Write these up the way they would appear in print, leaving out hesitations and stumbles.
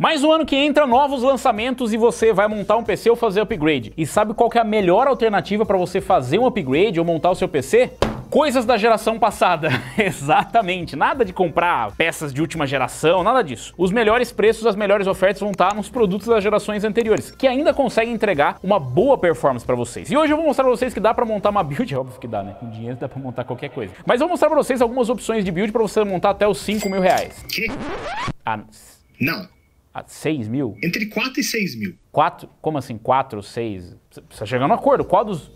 Mais um ano que entra, novos lançamentos e você vai montar um PC ou fazer upgrade. E sabe qual que é a melhor alternativa para você fazer um upgrade ou montar o seu PC? Coisas da geração passada. Exatamente, nada de comprar peças de última geração, nada disso. Os melhores preços, as melhores ofertas vão estar nos produtos das gerações anteriores, que ainda conseguem entregar uma boa performance para vocês. E hoje eu vou mostrar para vocês que dá para montar uma build, óbvio que dá, né? Com dinheiro dá para montar qualquer coisa. Mas eu vou mostrar para vocês algumas opções de build para você montar até os 5 mil reais. Que? Não. 6 mil? Entre 4 e 6 mil. 4? Como assim? 4, 6? Você tá chegando a um acordo. Qual dos...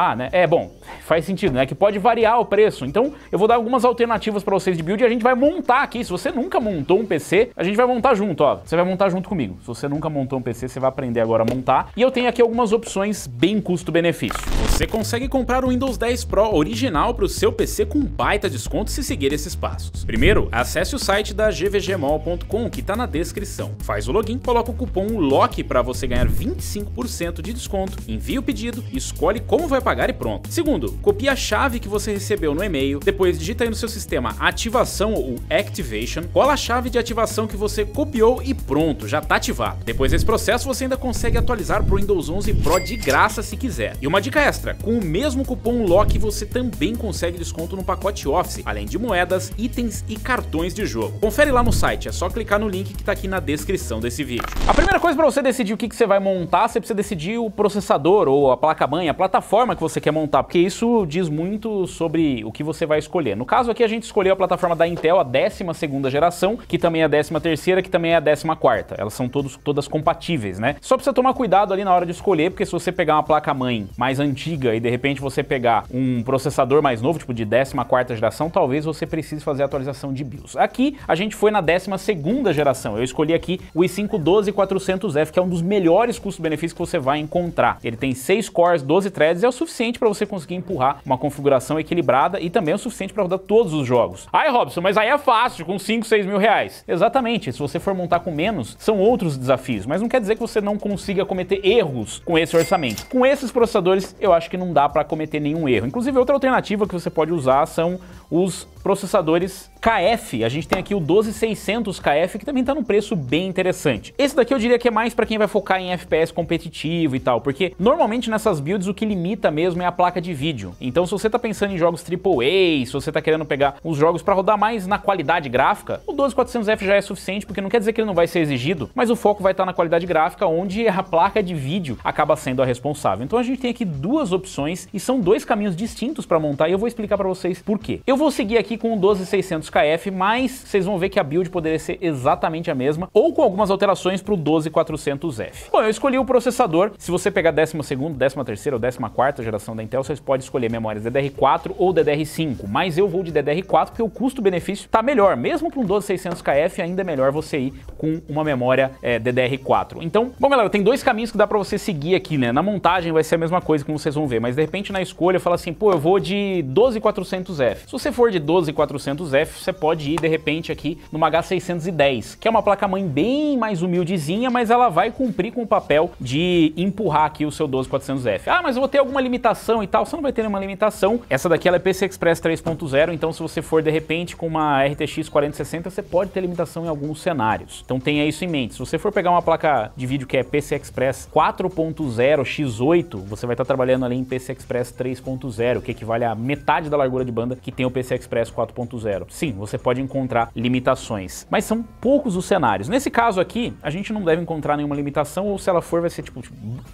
Ah, né? É, bom, faz sentido, né? Que pode variar o preço. Então, eu vou dar algumas alternativas pra vocês de build e a gente vai montar aqui. Se você nunca montou um PC, a gente vai montar junto, ó. Você vai montar junto comigo. Se você nunca montou um PC, você vai aprender agora a montar. E eu tenho aqui algumas opções bem custo-benefício. Você consegue comprar o Windows 10 Pro original pro seu PC com baita desconto se seguir esses passos. Primeiro, acesse o site da gvgmall.com, que tá na descrição. Faz o login, coloca o cupom LOCK pra você ganhar 25% de desconto, envia o pedido, escolhe como vai pagar e pronto. Segundo, copia a chave que você recebeu no e-mail, depois digita aí no seu sistema ativação ou activation, cola a chave de ativação que você copiou e pronto, já tá ativado. Depois desse processo você ainda consegue atualizar pro Windows 11 Pro de graça se quiser. E uma dica extra, com o mesmo cupom LOCK você também consegue desconto no pacote Office, além de moedas, itens e cartões de jogo. Confere lá no site, é só clicar no link que tá aqui na descrição desse vídeo. A primeira coisa para você decidir o que você vai montar, você precisa decidir o processador ou a placa-mãe, a plataforma que você quer montar, porque isso diz muito sobre o que você vai escolher. No caso aqui a gente escolheu a plataforma da Intel, a 12ª geração, que também é a 13ª, que também é a 14ª. Elas são todas compatíveis, né? Só precisa tomar cuidado ali na hora de escolher, porque se você pegar uma placa-mãe mais antiga e de repente você pegar um processador mais novo, tipo de 14ª geração, talvez você precise fazer a atualização de BIOS. Aqui a gente foi na 12ª geração. Eu escolhi aqui o i5 12400F, que é um dos melhores custo-benefícios que você vai encontrar. Ele tem 6 cores, 12 threads, é o suficiente para você conseguir empurrar uma configuração equilibrada e também é o suficiente para rodar todos os jogos. Ai, Robson, mas aí é fácil, com 5, 6 mil reais. Exatamente, se você for montar com menos, são outros desafios, mas não quer dizer que você não consiga cometer erros com esse orçamento. Com esses processadores, eu acho que não dá para cometer nenhum erro. Inclusive, outra alternativa que você pode usar são os processadores KF. A gente tem aqui o 12600 KF, que também tá num preço bem interessante. Esse daqui eu diria que é mais para quem vai focar em FPS competitivo e tal, porque normalmente nessas builds o que limita mesmo é a placa de vídeo. Então se você tá pensando em jogos AAA, se você tá querendo pegar os jogos para rodar mais na qualidade gráfica, o 12400F já é suficiente, porque não quer dizer que ele não vai ser exigido, mas o foco vai estar na qualidade gráfica, onde a placa de vídeo acaba sendo a responsável. Então a gente tem aqui duas opções e são dois caminhos distintos para montar e eu vou explicar para vocês por quê. Eu vou seguir aqui com o 12600 KF, mas vocês vão ver que a build poderia ser exatamente a mesma ou com algumas alterações para o 12400F. Bom, eu escolhi o processador. Se você pegar 12ª, 13ª ou 14ª geração da Intel, vocês podem escolher memórias DDR4 ou DDR5, mas eu vou de DDR4 porque o custo-benefício está melhor. Mesmo com 12600 KF, ainda é melhor você ir com uma memória DDR4. Então, bom galera, tem dois caminhos que dá para você seguir aqui, né? Na montagem vai ser a mesma coisa, como vocês vão ver, mas de repente na escolha fala assim, pô, eu vou de 12400F. Se você for de 12400F, você pode ir de repente aqui numa H610, que é uma placa-mãe bem mais humildezinha, mas ela vai cumprir com o papel de empurrar aqui o seu 12400F. Ah, mas eu vou ter alguma limitação e tal. Você não vai ter nenhuma limitação. Essa daqui ela é PCI Express 3.0, então se você for de repente com uma RTX 4060, você pode ter limitação em alguns cenários. Então tenha isso em mente. Se você for pegar uma placa de vídeo que é PCI Express 4.0 X8, você vai estar trabalhando ali em PCI Express 3.0, que equivale a metade da largura de banda que tem o PCI Express 4.0. Sim, você pode encontrar limitações, mas são poucos os cenários. Nesse caso aqui, a gente não deve encontrar nenhuma limitação, ou se ela for, vai ser tipo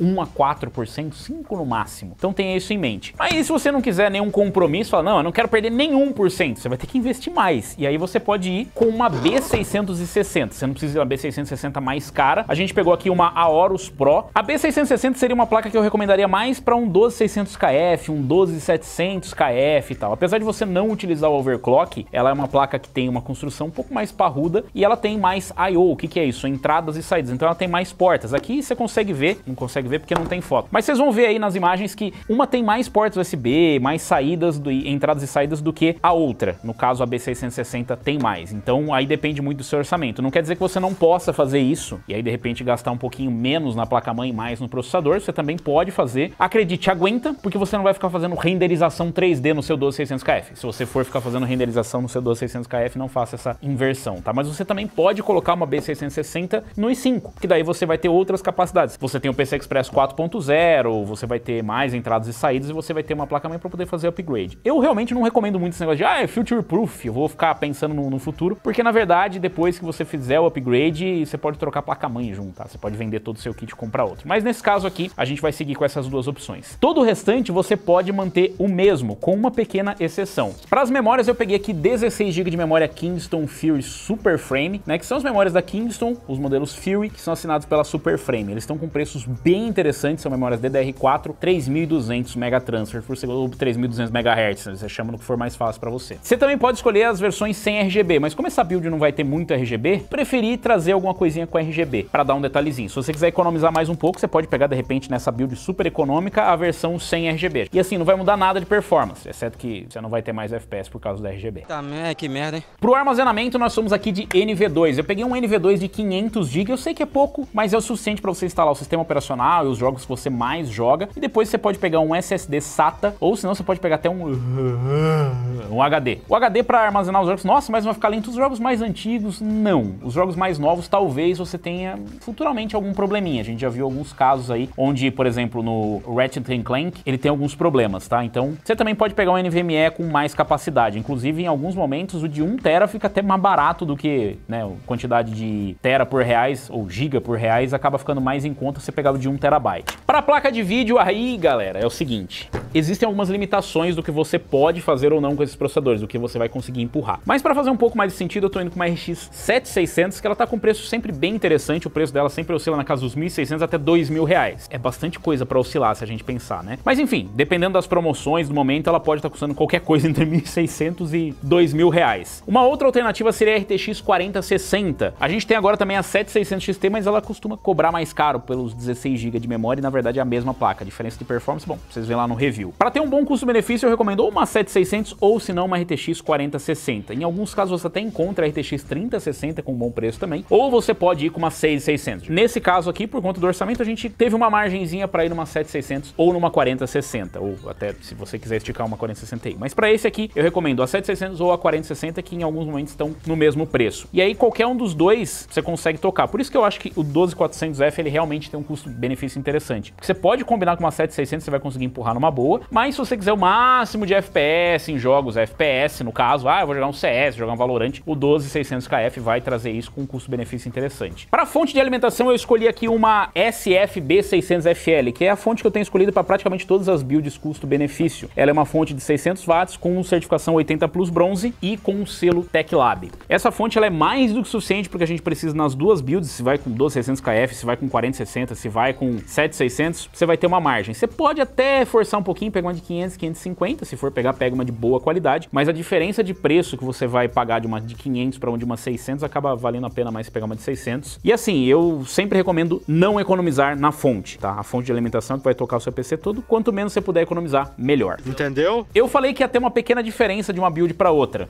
1 a 4%, 5 no máximo. Então tenha isso em mente. Mas se você não quiser nenhum compromisso, fala, não, eu não quero perder nenhum por cento, você vai ter que investir mais. E aí você pode ir com uma B660. Você não precisa de uma B660 mais cara. A gente pegou aqui uma Aorus Pro. A B660 seria uma placa que eu recomendaria mais para um 12600KF, um 12700KF e tal. Apesar de você não utilizar o overclock, ela é uma placa que tem uma construção um pouco mais parruda e ela tem mais I/O. O que é isso? Entradas e saídas. Então ela tem mais portas. Aqui você consegue ver, não consegue ver porque não tem foto. Mas vocês vão ver aí nas imagens que uma tem mais portas USB, mais saídas, entradas e saídas do que a outra. No caso a B660 tem mais. Então aí depende muito do seu orçamento. Não quer dizer que você não possa fazer isso e aí de repente gastar um pouquinho menos na placa-mãe e mais no processador. Você também pode fazer. Acredite, aguenta, porque você não vai ficar fazendo renderização 3D no seu 12600KF. Se você for ficar fazendo fazendo renderização no seu 12600KF, não faça essa inversão, tá? Mas você também pode colocar uma B660 no i5, que daí você vai ter outras capacidades. Você tem o PCI Express 4.0, você vai ter mais entradas e saídas e você vai ter uma placa-mãe para poder fazer upgrade. Eu realmente não recomendo muito esse negócio de, é future proof, eu vou ficar pensando no futuro, porque na verdade, depois que você fizer o upgrade, você pode trocar a placa-mãe junto, tá? Você pode vender todo o seu kit e comprar outro. Mas nesse caso aqui, a gente vai seguir com essas duas opções. Todo o restante você pode manter o mesmo, com uma pequena exceção. Para as memórias, eu peguei aqui 16 GB de memória Kingston Fury Super Frame, né? Que são as memórias da Kingston, os modelos Fury, que são assinados pela Super Frame. Eles estão com preços bem interessantes, são memórias DDR4, 3200 MT por segundo, ou 3200 MHz, você chama no que for mais fácil para você. Você também pode escolher as versões sem RGB, mas como essa build não vai ter muito RGB, preferi trazer alguma coisinha com RGB, para dar um detalhezinho. Se você quiser economizar mais um pouco, você pode pegar de repente nessa build super econômica a versão sem RGB. E assim, não vai mudar nada de performance, exceto que você não vai ter mais FPS por causa do RGB. Tá, que merda, hein? Pro armazenamento, nós somos aqui de NV2. Eu peguei um NV2 de 500 GB, eu sei que é pouco, mas é o suficiente para você instalar o sistema operacional e os jogos que você mais joga. E depois você pode pegar um SSD SATA, ou senão você pode pegar até um HD. O HD para armazenar os jogos, nossa, mas vai ficar lento os jogos mais antigos? Não. Os jogos mais novos, talvez você tenha futuramente algum probleminha. A gente já viu alguns casos aí, onde, por exemplo, no Ratchet & Clank, ele tem alguns problemas, tá? Então, você também pode pegar um NVMe com mais capacidade. Inclusive, em alguns momentos, o de 1 TB fica até mais barato do que, né, a quantidade de tera por reais, ou giga por reais, acaba ficando mais em conta você pegar o de 1 TB. Para a placa de vídeo, aí, galera, é o seguinte. Existem algumas limitações do que você pode fazer ou não com esses processadores, do que você vai conseguir empurrar. Mas para fazer um pouco mais de sentido, eu tô indo com uma RX 7600, que ela tá com preço sempre bem interessante, o preço dela sempre oscila na casa dos 1.600 até 2.000 reais. É bastante coisa para oscilar, se a gente pensar, né? Mas enfim, dependendo das promoções do momento, ela pode estar custando qualquer coisa entre 1.600 e 2.000 reais. Uma outra alternativa seria a RTX 4060. A gente tem agora também a 7600 XT, mas ela costuma cobrar mais caro pelos 16 GB de memória e na verdade é a mesma placa. A diferença de performance, bom, vocês veem lá no review. Para ter um bom custo-benefício, eu recomendo ou uma 7600 ou se não uma RTX 4060. Em alguns casos você até encontra a RTX 3060 com um bom preço também, ou você pode ir com uma 6600. Nesse caso aqui, por conta do orçamento, a gente teve uma margenzinha para ir numa 7600 ou numa 4060, ou até se você quiser esticar uma 4060 aí. Mas para esse aqui, eu recomendo a 7600 ou a 4060, que em alguns momentos estão no mesmo preço. E aí qualquer um dos dois você consegue tocar. Por isso que eu acho que o 12400F ele realmente tem um custo-benefício interessante. Porque você pode combinar com uma 7600, você vai conseguir empurrar numa boa, mas se você quiser o máximo de FPS em jogos, FPS no caso, eu vou jogar um CS, jogar um Valorant, o 12600KF vai trazer isso com um custo-benefício interessante. Para a fonte de alimentação, eu escolhi aqui uma SFB600FL, que é a fonte que eu tenho escolhido para praticamente todas as builds custo-benefício. Ela é uma fonte de 600 watts com certificação 80 Plus Bronze e com o selo TechLab. Essa fonte ela é mais do que suficiente porque a gente precisa nas duas builds, se vai com 12600KF, se vai com 4060, se vai com 7600, você vai ter uma margem. Você pode até forçar um pouquinho, pegar uma de 500, 550, se for pegar, pega uma de boa qualidade, mas a diferença de preço que você vai pagar de uma de 500 para uma de uma 600 acaba valendo a pena mais pegar uma de 600. E assim, eu sempre recomendo não economizar na fonte, tá? A fonte de alimentação que vai tocar o seu PC todo, quanto menos você puder economizar, melhor. Entendeu? Eu falei que ia ter uma pequena diferença de uma build para outra.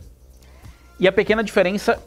E a pequena diferença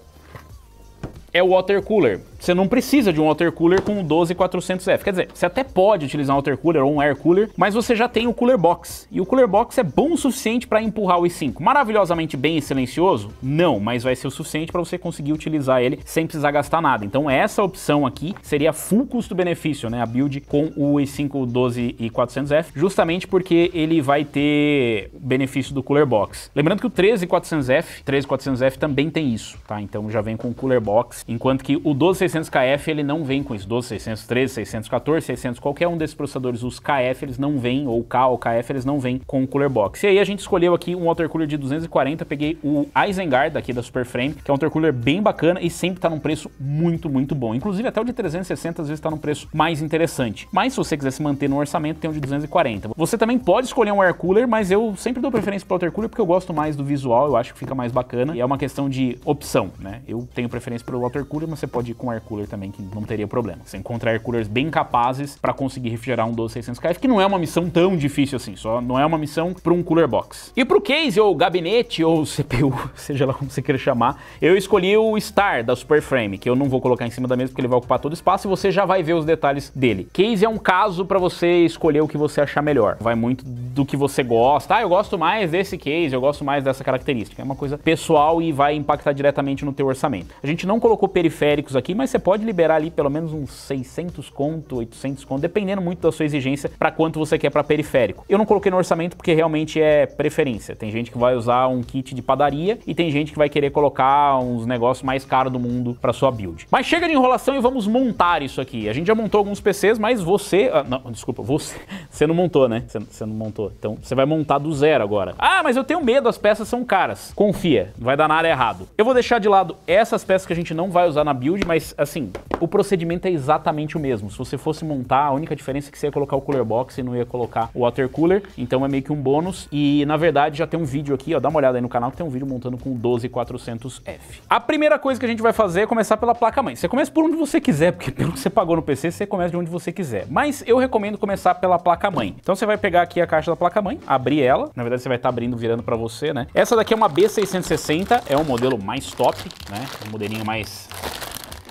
é o water cooler. Você não precisa de um water cooler com o 12400F. Quer dizer, você até pode utilizar um water cooler ou um air cooler, mas você já tem o cooler box. E o cooler box é bom o suficiente para empurrar o i5. Maravilhosamente bem e silencioso? Não, mas vai ser o suficiente para você conseguir utilizar ele sem precisar gastar nada. Então essa opção aqui seria full custo-benefício, né? A build com o i5 12400F, justamente porque ele vai ter benefício do cooler box. Lembrando que o 13400F também tem isso, tá? Então já vem com o cooler box, enquanto que o 12600KF ele não vem com isso. 12613, 614, 600, qualquer um desses processadores, os KF eles não vêm, ou K ou KF eles não vêm com o cooler box. E aí a gente escolheu aqui um water cooler de 240, peguei o Isengard aqui da Superframe, que é um water cooler bem bacana e sempre tá num preço muito, muito bom. Inclusive até o de 360 às vezes tá num preço mais interessante. Mas se você quiser se manter no orçamento, tem o de 240. Você também pode escolher um air cooler, mas eu sempre dou preferência pro water cooler porque eu gosto mais do visual, eu acho que fica mais bacana e é uma questão de opção, né? Eu tenho preferência pro water cooler, mas você pode ir com air air cooler também, que não teria problema. Você encontra air coolers bem capazes para conseguir refrigerar um 12600KF, que não é uma missão tão difícil assim, só não é uma missão para um cooler box. E pro case, ou gabinete, ou CPU, seja lá como você queira chamar, eu escolhi o Star da Superframe, que eu não vou colocar em cima da mesa porque ele vai ocupar todo o espaço e você já vai ver os detalhes dele. Case é um caso para você escolher o que você achar melhor. Vai muito do que você gosta. Ah, eu gosto mais desse case, eu gosto mais dessa característica. É uma coisa pessoal e vai impactar diretamente no teu orçamento. A gente não colocou periféricos aqui, mas você pode liberar ali pelo menos uns 600 conto, 800 conto, dependendo muito da sua exigência para quanto você quer para periférico. Eu não coloquei no orçamento porque realmente é preferência. Tem gente que vai usar um kit de padaria e tem gente que vai querer colocar uns negócios mais caros do mundo para sua build. Mas chega de enrolação e vamos montar isso aqui. A gente já montou alguns PCs, mas você... não, desculpa, você não montou, né? Você não montou. Então você vai montar do zero agora. Ah, mas eu tenho medo, as peças são caras. Confia, não vai dar nada errado. Eu vou deixar de lado essas peças que a gente não vai usar na build, mas assim, o procedimento é exatamente o mesmo. Se você fosse montar, a única diferença é que você ia colocar o cooler box e não ia colocar o water cooler, então é meio que um bônus. E na verdade já tem um vídeo aqui, ó, dá uma olhada aí no canal que tem um vídeo montando com o 12400F. A primeira coisa que a gente vai fazer é começar pela placa-mãe. Você começa por onde você quiser, porque pelo que você pagou no PC, você começa de onde você quiser. Mas eu recomendo começar pela placa-mãe. Então você vai pegar aqui a caixa da placa-mãe, abrir ela. Na verdade você vai estar abrindo, virando para você, né? Essa daqui é uma B660, é um modelo mais top, né? Um modelinho mais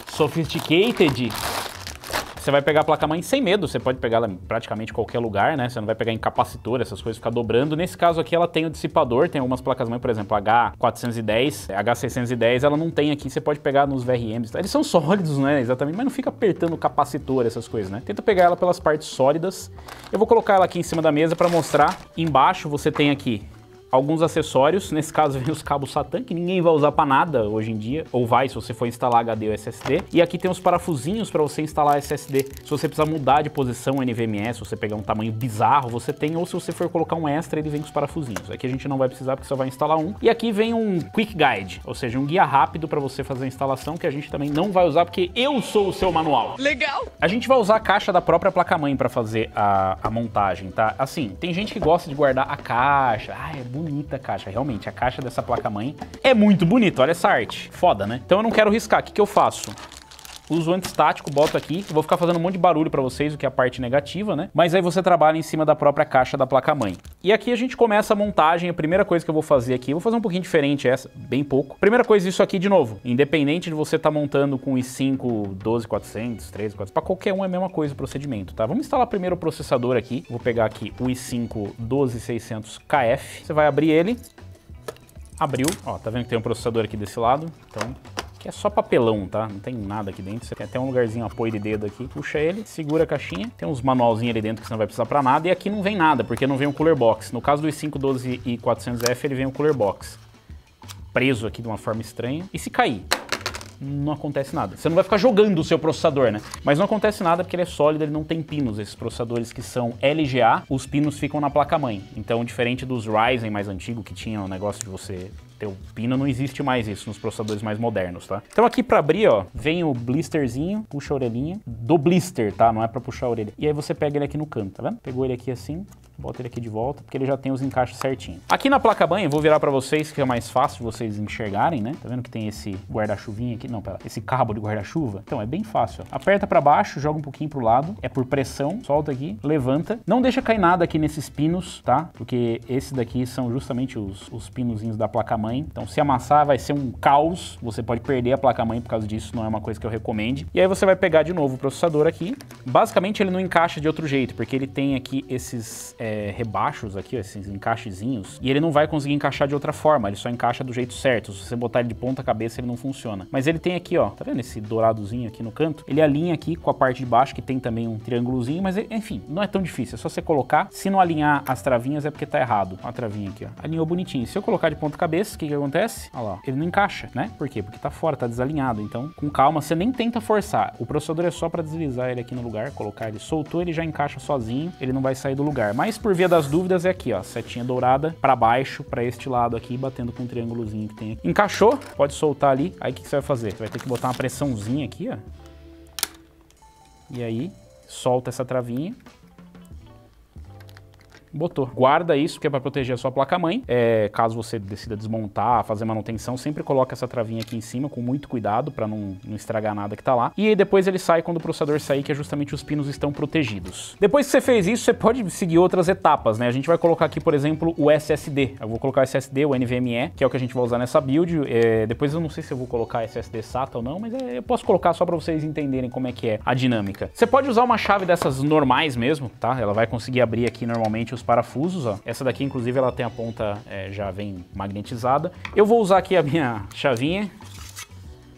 sophisticated. Você vai pegar a placa-mãe sem medo, você pode pegar ela em praticamente qualquer lugar, né? Você não vai pegar em capacitor, essas coisas, ficar dobrando. Nesse caso aqui ela tem o dissipador, tem algumas placas-mãe, por exemplo, H410, H610, ela não tem aqui, você pode pegar nos VRMs. Eles são sólidos, né? Exatamente, mas não fica apertando o capacitor, essas coisas, né? Tenta pegar ela pelas partes sólidas. Eu vou colocar ela aqui em cima da mesa para mostrar. Embaixo você tem aqui alguns acessórios, nesse caso vem os cabos SATA, que ninguém vai usar para nada hoje em dia, ou vai se você for instalar HD ou SSD. E aqui tem os parafusinhos para você instalar SSD. Se você precisar mudar de posição NVMe, se você pegar um tamanho bizarro, você tem, ou se você for colocar um extra, ele vem com os parafusinhos. Aqui a gente não vai precisar porque só vai instalar um. E aqui vem um Quick Guide, ou seja, um guia rápido para você fazer a instalação, que a gente também não vai usar porque eu sou o seu manual. Legal! A gente vai usar a caixa da própria placa-mãe para fazer a montagem, tá? Assim, tem gente que gosta de guardar a caixa. Ah, é bonita a caixa. Realmente, a caixa dessa placa-mãe é muito bonita. Olha essa arte. Foda, né? Então eu não quero riscar. O que eu faço? Uso o antistático, boto aqui. Eu vou ficar fazendo um monte de barulho pra vocês, o que é a parte negativa, né? Mas aí você trabalha em cima da própria caixa da placa-mãe. E aqui a gente começa a montagem. A primeira coisa que eu vou fazer aqui, eu vou fazer um pouquinho diferente essa, bem pouco. Primeira coisa, isso aqui de novo. Independente de você estar montando com i5 12400, 13400, pra qualquer um é a mesma coisa o procedimento, tá? Vamos instalar primeiro o processador aqui. Vou pegar aqui o i5 12600KF. Você vai abrir ele. Abriu. Ó, tá vendo que tem um processador aqui desse lado? Então... é só papelão, tá? Não tem nada aqui dentro. Você tem até um lugarzinho, apoio de dedo aqui. Puxa ele, segura a caixinha. Tem uns manualzinhos ali dentro que você não vai precisar pra nada. E aqui não vem nada, porque não vem um cooler box. No caso do i5 12400F, ele vem um cooler box. Preso aqui de uma forma estranha. E se cair? Não acontece nada. Você não vai ficar jogando o seu processador, né? Mas não acontece nada porque ele é sólido, ele não tem pinos. Esses processadores que são LGA, os pinos ficam na placa-mãe. Então, diferente dos Ryzen mais antigos, que tinham o negócio de você ter o pino, não existe mais isso nos processadores mais modernos, tá? Então aqui pra abrir, ó, vem o blisterzinho, puxa a orelhinha, do blister, tá? Não é pra puxar a orelha. E aí você pega ele aqui no canto, tá vendo? Pegou ele aqui assim, bota ele aqui de volta, porque ele já tem os encaixes certinho. Aqui na placa-mãe, eu vou virar pra vocês, que é mais fácil de vocês enxergarem, né? Tá vendo que tem esse guarda-chuvinha aqui? Não, pera, esse cabo de guarda-chuva. Então, é bem fácil, ó. Aperta pra baixo, joga um pouquinho pro lado, é por pressão, solta aqui, levanta. Não deixa cair nada aqui nesses pinos, tá? Porque esses daqui são justamente os pinozinhos da placa-mãe. Então, se amassar, vai ser um caos. Você pode perder a placa-mãe por causa disso, não é uma coisa que eu recomende. E aí você vai pegar de novo o processador aqui. Basicamente, ele não encaixa de outro jeito, porque ele tem aqui esses rebaixos aqui, ó, esses encaixezinhos, e ele não vai conseguir encaixar de outra forma, ele só encaixa do jeito certo. Se você botar ele de ponta cabeça, ele não funciona. Mas ele tem aqui, ó, tá vendo esse douradozinho aqui no canto? Ele alinha aqui com a parte de baixo, que tem também um triângulozinho, mas enfim, não é tão difícil, é só você colocar. Se não alinhar as travinhas, é porque tá errado. Ó, a travinha aqui, ó, alinhou bonitinho. Se eu colocar de ponta cabeça, o que acontece? Olha lá, ele não encaixa, né? Por quê? Porque tá fora, tá desalinhado. Então, com calma, você nem tenta forçar. O processador é só pra deslizar ele aqui no lugar, colocar ele, soltou, ele já encaixa sozinho, ele não vai sair do lugar. Mas por via das dúvidas é aqui, ó, setinha dourada pra baixo, pra este lado aqui, batendo com o triângulozinho que tem aqui. Encaixou, pode soltar ali. Aí o que você vai fazer? Você vai ter que botar uma pressãozinha aqui, ó. E aí, solta essa travinha. Botou. Guarda isso, que é para proteger a sua placa-mãe. Caso você decida desmontar, fazer manutenção, sempre coloca essa travinha aqui em cima com muito cuidado para não estragar nada que tá lá. E aí depois ele sai quando o processador sair, que é justamente os pinos estão protegidos. Depois que você fez isso, você pode seguir outras etapas, né? A gente vai colocar aqui, por exemplo, o SSD. Eu vou colocar o SSD, o NVMe, que é o que a gente vai usar nessa build. Depois eu não sei se eu vou colocar SSD SATA ou não, mas eu posso colocar só para vocês entenderem como é que é a dinâmica. Você pode usar uma chave dessas normais mesmo, tá? Ela vai conseguir abrir aqui normalmente os parafusos, ó. Essa daqui, inclusive, ela tem a ponta, já vem magnetizada. Eu vou usar aqui a minha chavinha.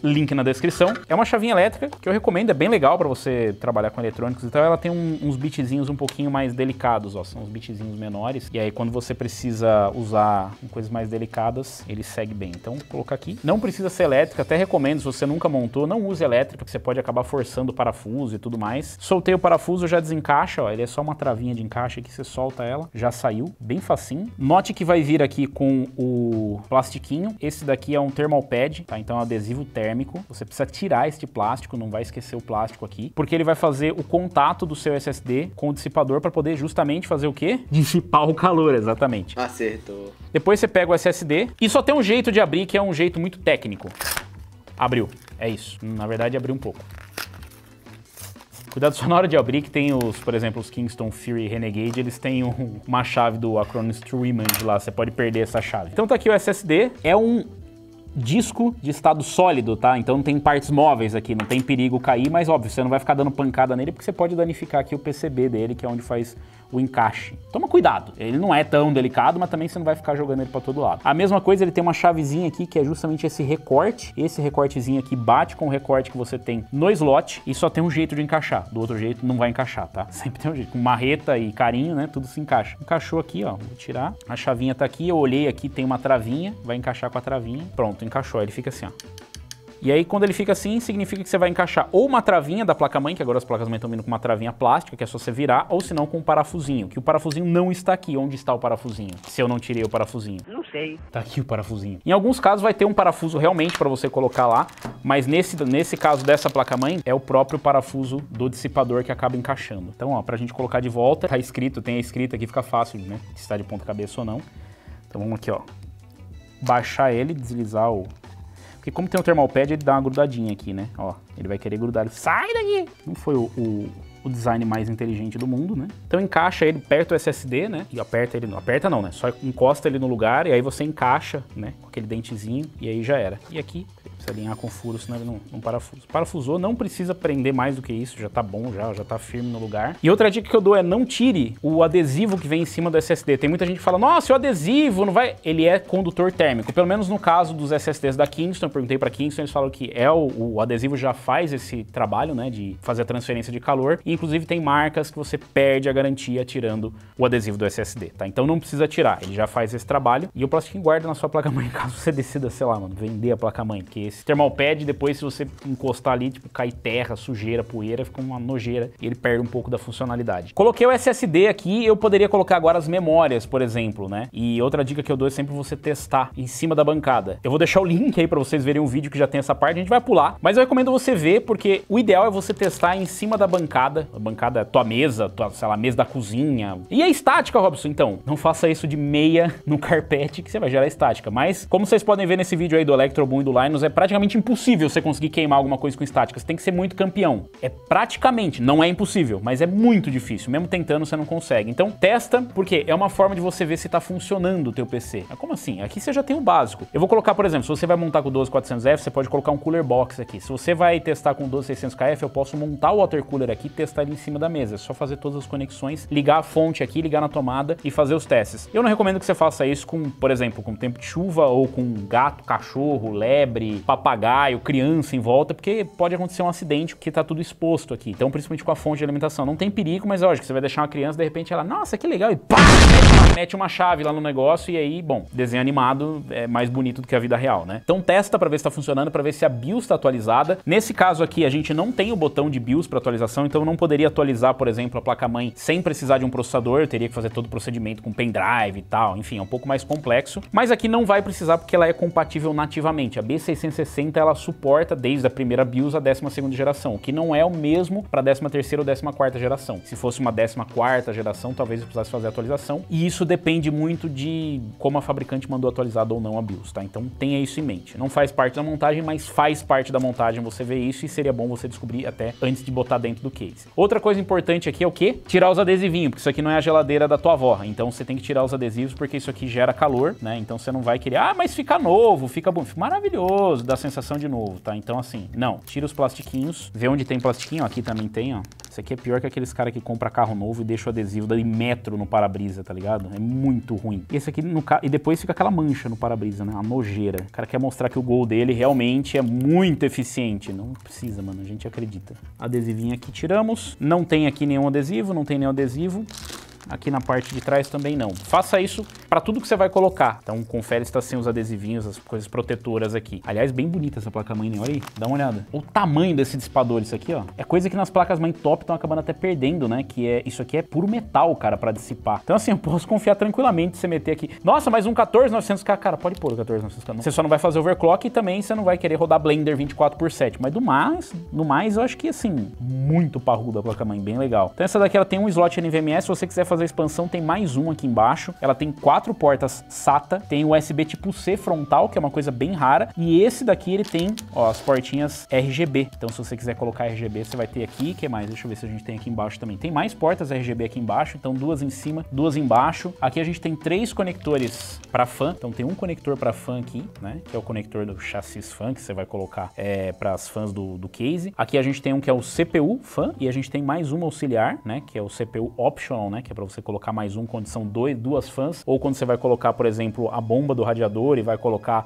Link na descrição. É uma chavinha elétrica que eu recomendo, é bem legal para você trabalhar com eletrônicos e tal. Ela tem uns bitzinhos um pouquinho mais delicados, ó, são uns bitzinhos menores. E aí quando você precisa usar coisas mais delicadas, ele segue bem. Então vou colocar aqui. Não precisa ser elétrica, até recomendo, se você nunca montou, não use elétrica, porque você pode acabar forçando o parafuso e tudo mais. Soltei o parafuso, já desencaixa, ó, ele é só uma travinha de encaixe aqui, você solta ela, já saiu, bem facinho. Note que vai vir aqui com o plastiquinho. Esse daqui é um thermal pad, tá? Então é um adesivo térmico. Você precisa tirar este plástico, não vai esquecer o plástico aqui, porque ele vai fazer o contato do seu SSD com o dissipador para poder justamente fazer o quê? Dissipar o calor, exatamente. Acertou. Depois você pega o SSD e só tem um jeito de abrir, que é um jeito muito técnico. Abriu, é isso. Na verdade, abriu um pouco. Cuidado só na hora de abrir, que tem por exemplo, os Kingston Fury Renegade, eles têm uma chave do Acronis True Image lá, você pode perder essa chave. Então tá aqui o SSD, é um disco de estado sólido, tá? Então não tem partes móveis aqui, não tem perigo cair, mas óbvio, você não vai ficar dando pancada nele porque você pode danificar aqui o PCB dele, que é onde faz o encaixe. Toma cuidado, ele não é tão delicado, mas também você não vai ficar jogando ele pra todo lado. A mesma coisa, ele tem uma chavezinha aqui, que é justamente esse recorte. Esse recortezinho aqui bate com o recorte que você tem no slot e só tem um jeito de encaixar. Do outro jeito não vai encaixar, tá? Sempre tem um jeito. Com marreta e carinho, né? Tudo se encaixa. Encaixou aqui, ó. Vou tirar. A chavinha tá aqui, eu olhei aqui, tem uma travinha. Vai encaixar com a travinha. Pronto, encaixou. Ele fica assim, ó. E aí, quando ele fica assim, significa que você vai encaixar ou uma travinha da placa-mãe, que agora as placas-mãe estão vindo com uma travinha plástica, que é só você virar, ou se não com um parafusinho, que o parafusinho não está aqui. Onde está o parafusinho? Se eu não tirei o parafusinho. Não sei. Tá aqui o parafusinho. Em alguns casos vai ter um parafuso realmente para você colocar lá, mas nesse caso dessa placa-mãe, é o próprio parafuso do dissipador que acaba encaixando. Então, ó, pra gente colocar de volta, tá escrito, tem a escrita aqui, fica fácil, né? Se está de ponta cabeça ou não. Então vamos aqui, ó. Baixar ele, deslizar o... Porque como tem o thermal pad, ele dá uma grudadinha aqui, né? Ó, ele vai querer grudar, ele sai daqui! Não foi o design mais inteligente do mundo, né? Então encaixa ele perto do SSD, né? E aperta ele, não aperta não, né? Só encosta ele no lugar e aí você encaixa, né? Com aquele dentezinho e aí já era. E aqui, precisa alinhar com furo, senão ele não parafusa. Parafusou, não precisa prender mais do que isso, já tá bom, já tá firme no lugar. E outra dica que eu dou é não tire o adesivo que vem em cima do SSD. Tem muita gente que fala, nossa, o adesivo não vai... Ele é condutor térmico, pelo menos no caso dos SSDs da Kingston, eu perguntei pra Kingston, eles falaram que o adesivo já faz esse trabalho, né, de fazer a transferência de calor. E, inclusive tem marcas que você perde a garantia tirando o adesivo do SSD, tá? Então não precisa tirar, ele já faz esse trabalho. E o plastiquinho guarda na sua placa-mãe, caso você decida, sei lá, mano, vender a placa-mãe, porque esse thermal pad, depois se você encostar ali, tipo, cai terra, sujeira, poeira, fica uma nojeira e ele perde um pouco da funcionalidade. Coloquei o SSD aqui, eu poderia colocar agora as memórias, por exemplo, né? E outra dica que eu dou é sempre você testar em cima da bancada. Eu vou deixar o link aí pra vocês verem um vídeo que já tem essa parte, a gente vai pular, mas eu recomendo você ver, porque o ideal é você testar em cima da bancada, a bancada é tua mesa, sei lá, mesa da cozinha. E é estática, Robson, então. Não faça isso de meia no carpete, que você vai gerar estática. Mas, como vocês podem ver nesse vídeo aí do Electroboom e do Linus, é praticamente impossível você conseguir queimar alguma coisa com estática. Você tem que ser muito campeão. É praticamente, não é impossível, mas é muito difícil. Mesmo tentando, você não consegue. Então, testa, porque é uma forma de você ver se tá funcionando o teu PC. Mas como assim? Aqui você já tem o básico. Eu vou colocar, por exemplo, se você vai montar com o 12400F, você pode colocar um cooler box aqui. Se você vai testar com o 12600KF, eu posso montar o water cooler aqui e testar ele em cima da mesa. É só fazer todas as conexões, ligar a fonte aqui, ligar na tomada e fazer os testes. Eu não recomendo que você faça isso com, por exemplo, com tempo de chuva ou com gato, cachorro, lebre, papagaio, criança em volta, porque pode acontecer um acidente porque tá tudo exposto aqui. Então, principalmente com a fonte de alimentação. Não tem perigo, mas lógico, você vai deixar uma criança, de repente ela, nossa, que legal, e pá! mete uma chave lá no negócio e aí, bom, desenho animado é mais bonito do que a vida real, né? Então testa pra ver se tá funcionando, pra ver se a BIOS tá atualizada. Nesse caso aqui, a gente não tem o botão de BIOS pra atualização, então eu não poderia atualizar, por exemplo, a placa-mãe sem precisar de um processador, eu teria que fazer todo o procedimento com pendrive e tal, enfim, é um pouco mais complexo. Mas aqui não vai precisar porque ela é compatível nativamente. A B660, ela suporta desde a primeira BIOS a 12ª geração, o que não é o mesmo pra 13ª ou 14ª geração. Se fosse uma 14ª geração, talvez eu precisasse fazer a atualização, e isso depende muito de como a fabricante mandou atualizada ou não a BIOS, tá? Então tenha isso em mente. Não faz parte da montagem, mas faz parte da montagem você ver isso e seria bom você descobrir até antes de botar dentro do case. Outra coisa importante aqui é o quê? Tirar os adesivinhos, porque isso aqui não é a geladeira da tua avó, então você tem que tirar os adesivos porque isso aqui gera calor, né? Então você não vai querer, ah, mas fica novo, fica bom, fica maravilhoso, dá sensação de novo, tá? Então assim, não, tira os plastiquinhos, vê onde tem plastiquinho, aqui também tem, ó. Isso aqui é pior que aqueles caras que compram carro novo e deixam o adesivo de metro no para-brisa, tá ligado? É muito ruim. E esse aqui no e depois fica aquela mancha no para-brisa, né? Uma nojeira. O cara quer mostrar que o Gol dele realmente é muito eficiente. Não precisa, mano, a gente acredita. Adesivinho aqui tiramos. Não tem aqui nenhum adesivo, não tem nenhum adesivo. Aqui na parte de trás também não. Faça isso para tudo que você vai colocar. Então confere se tá sem os adesivinhos, as coisas protetoras aqui. Aliás, bem bonita essa placa-mãe, né? Olha aí, dá uma olhada. O tamanho desse dissipador, isso aqui, ó. É coisa que nas placas-mãe top estão acabando até perdendo, né? Que é, isso aqui é puro metal, cara, para dissipar. Então assim, eu posso confiar tranquilamente se você meter aqui. Nossa, mas um 14900K, cara, pode pôr o 14900K. Você só não vai fazer overclock e também você não vai querer rodar Blender 24/7. Mas no mais, eu acho que assim, muito parruda a placa-mãe, bem legal. Então essa daqui, ela tem um slot NVMe, se você quiser fazer a expansão, tem mais um aqui embaixo. Ela tem 4 portas SATA, tem USB tipo C frontal, que é uma coisa bem rara, e esse daqui ele tem, ó, as portinhas RGB. Então se você quiser colocar RGB, você vai ter aqui. O que mais? Deixa eu ver se a gente tem aqui embaixo também. Tem mais portas RGB aqui embaixo, então 2 em cima, 2 embaixo. Aqui a gente tem 3 conectores para fan, então tem um conector para fan aqui, né, que é o conector do chassis fan, que você vai colocar para as fãs do case. Aqui a gente tem um que é o CPU fan, e a gente tem mais um auxiliar, né, que é o CPU optional, né, que é para você colocar mais um quando são 2 fãs, ou quando você vai colocar, por exemplo, a bomba do radiador e vai colocar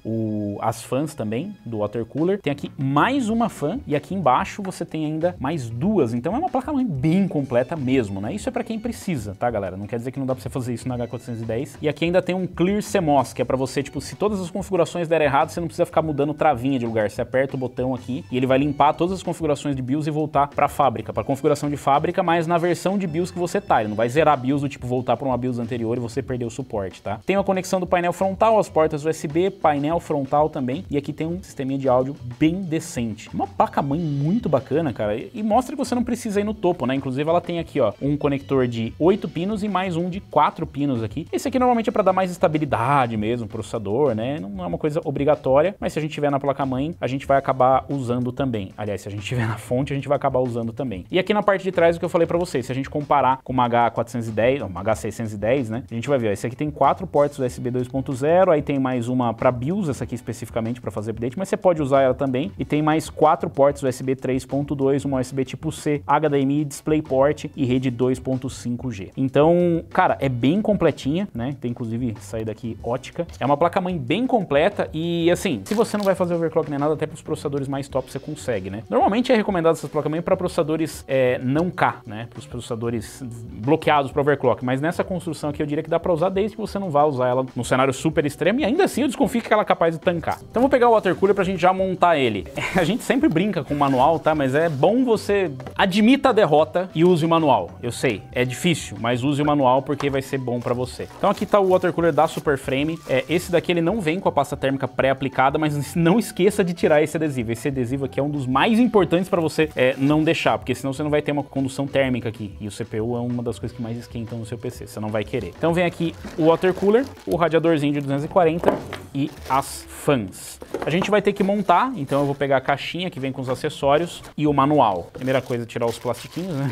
as fãs também do water cooler. Tem aqui mais uma fã e aqui embaixo você tem ainda mais 2, então é uma placa-mãe bem completa mesmo, né? Isso é para quem precisa, tá, galera? Não quer dizer que não dá para você fazer isso na H410. E aqui ainda tem um Clear CMOS, que é para você, tipo, se todas as configurações derem errado, você não precisa ficar mudando travinha de lugar. Você aperta o botão aqui e ele vai limpar todas as configurações de BIOS e voltar para a fábrica, para configuração de fábrica, mas na versão de BIOS que você tá. Ele não vai zerar a BIOS do tipo voltar para uma BIOS anterior e você perder o suporte, tá? Tem a conexão do painel frontal, as portas USB, painel frontal também, e aqui tem um sisteminha de áudio bem decente. Uma placa-mãe muito bacana, cara, e mostra que você não precisa ir no topo, né? Inclusive ela tem aqui, ó, um conector de 8 pinos e mais um de 4 pinos aqui. Esse aqui normalmente é para dar mais estabilidade mesmo, processador, né? Não é uma coisa obrigatória, mas se a gente tiver na placa-mãe, a gente vai acabar usando também. Aliás, se a gente tiver na fonte, a gente vai acabar usando também. E aqui na parte de trás, o que eu falei para vocês, se a gente comparar com uma H410, uma H610, né? A gente vai ver, ó, esse aqui tem 4 portas USB 2.0, aí tem mais uma para BIOS, essa aqui especificamente para fazer update, mas você pode usar ela também, e tem mais 4 portas USB 3.2, uma USB tipo C, HDMI, DisplayPort e rede 2.5G. Então, cara, é bem completinha, né? Tem inclusive saída aqui ótica. É uma placa-mãe bem completa e, assim, se você não vai fazer overclock nem nada, até para os processadores mais top você consegue, né? Normalmente é recomendado essas placas-mãe para processadores não K, né? Para os processadores bloqueados para overclock, mas nessa construção aqui eu diria que dá para usar desde que você não vá usar ela num cenário super extremo, e ainda assim eu desconfio que ela é capaz de tancar. Então vou pegar o water cooler pra gente já montar ele. A gente sempre brinca com o manual, tá? Mas é bom você admita a derrota e use o manual. Eu sei, é difícil, mas use o manual porque vai ser bom pra você. Então aqui tá o water cooler da Superframe. Esse daqui ele não vem com a pasta térmica pré-aplicada, mas não esqueça de tirar esse adesivo. Esse adesivo aqui é um dos mais importantes pra você não deixar, porque senão você não vai ter uma condução térmica aqui. E o CPU é uma das coisas que mais esquentam no seu PC, você não vai querer. Então vem aqui o water cooler, o radiadorzinho de 240 e as fãs. A gente vai ter que montar, então eu vou pegar a caixinha que vem com os acessórios e o manual. Primeira coisa, tirar os plastiquinhos, né?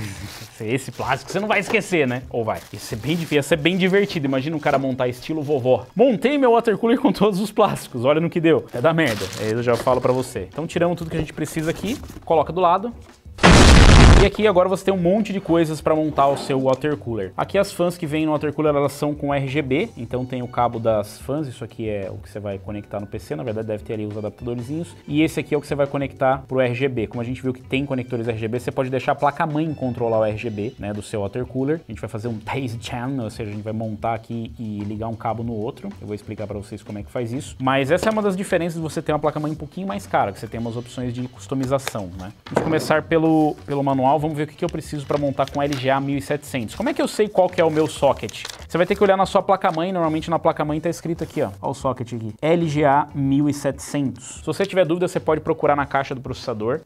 Esse plástico você não vai esquecer, né? Ou vai? Isso é bem difícil, ia ser bem divertido. Imagina um cara montar estilo vovó. Montei meu water cooler com todos os plásticos, olha no que deu. É da merda, aí eu já falo pra você. Então tiramos tudo que a gente precisa aqui, coloca do lado. E aqui agora você tem um monte de coisas para montar o seu water cooler. Aqui as fãs que vêm no water cooler, elas são com RGB, então tem o cabo das fãs, isso aqui é o que você vai conectar no PC, na verdade deve ter ali os adaptadorzinhos, e esse aqui é o que você vai conectar pro RGB. Como a gente viu que tem conectores RGB, você pode deixar a placa-mãe controlar o RGB, né, do seu water cooler. A gente vai fazer um daisy channel, ou seja, a gente vai montar aqui e ligar um cabo no outro. Eu vou explicar para vocês como é que faz isso. Mas essa é uma das diferenças de você ter uma placa-mãe um pouquinho mais cara, que você tem umas opções de customização, né? Vamos começar pelo manual, vamos ver o que eu preciso para montar com LGA 1700. Como é que eu sei qual que é o meu socket? Você vai ter que olhar na sua placa-mãe, normalmente na placa-mãe tá escrito aqui, ó. Olha o socket aqui, LGA 1700. Se você tiver dúvida, você pode procurar na caixa do processador,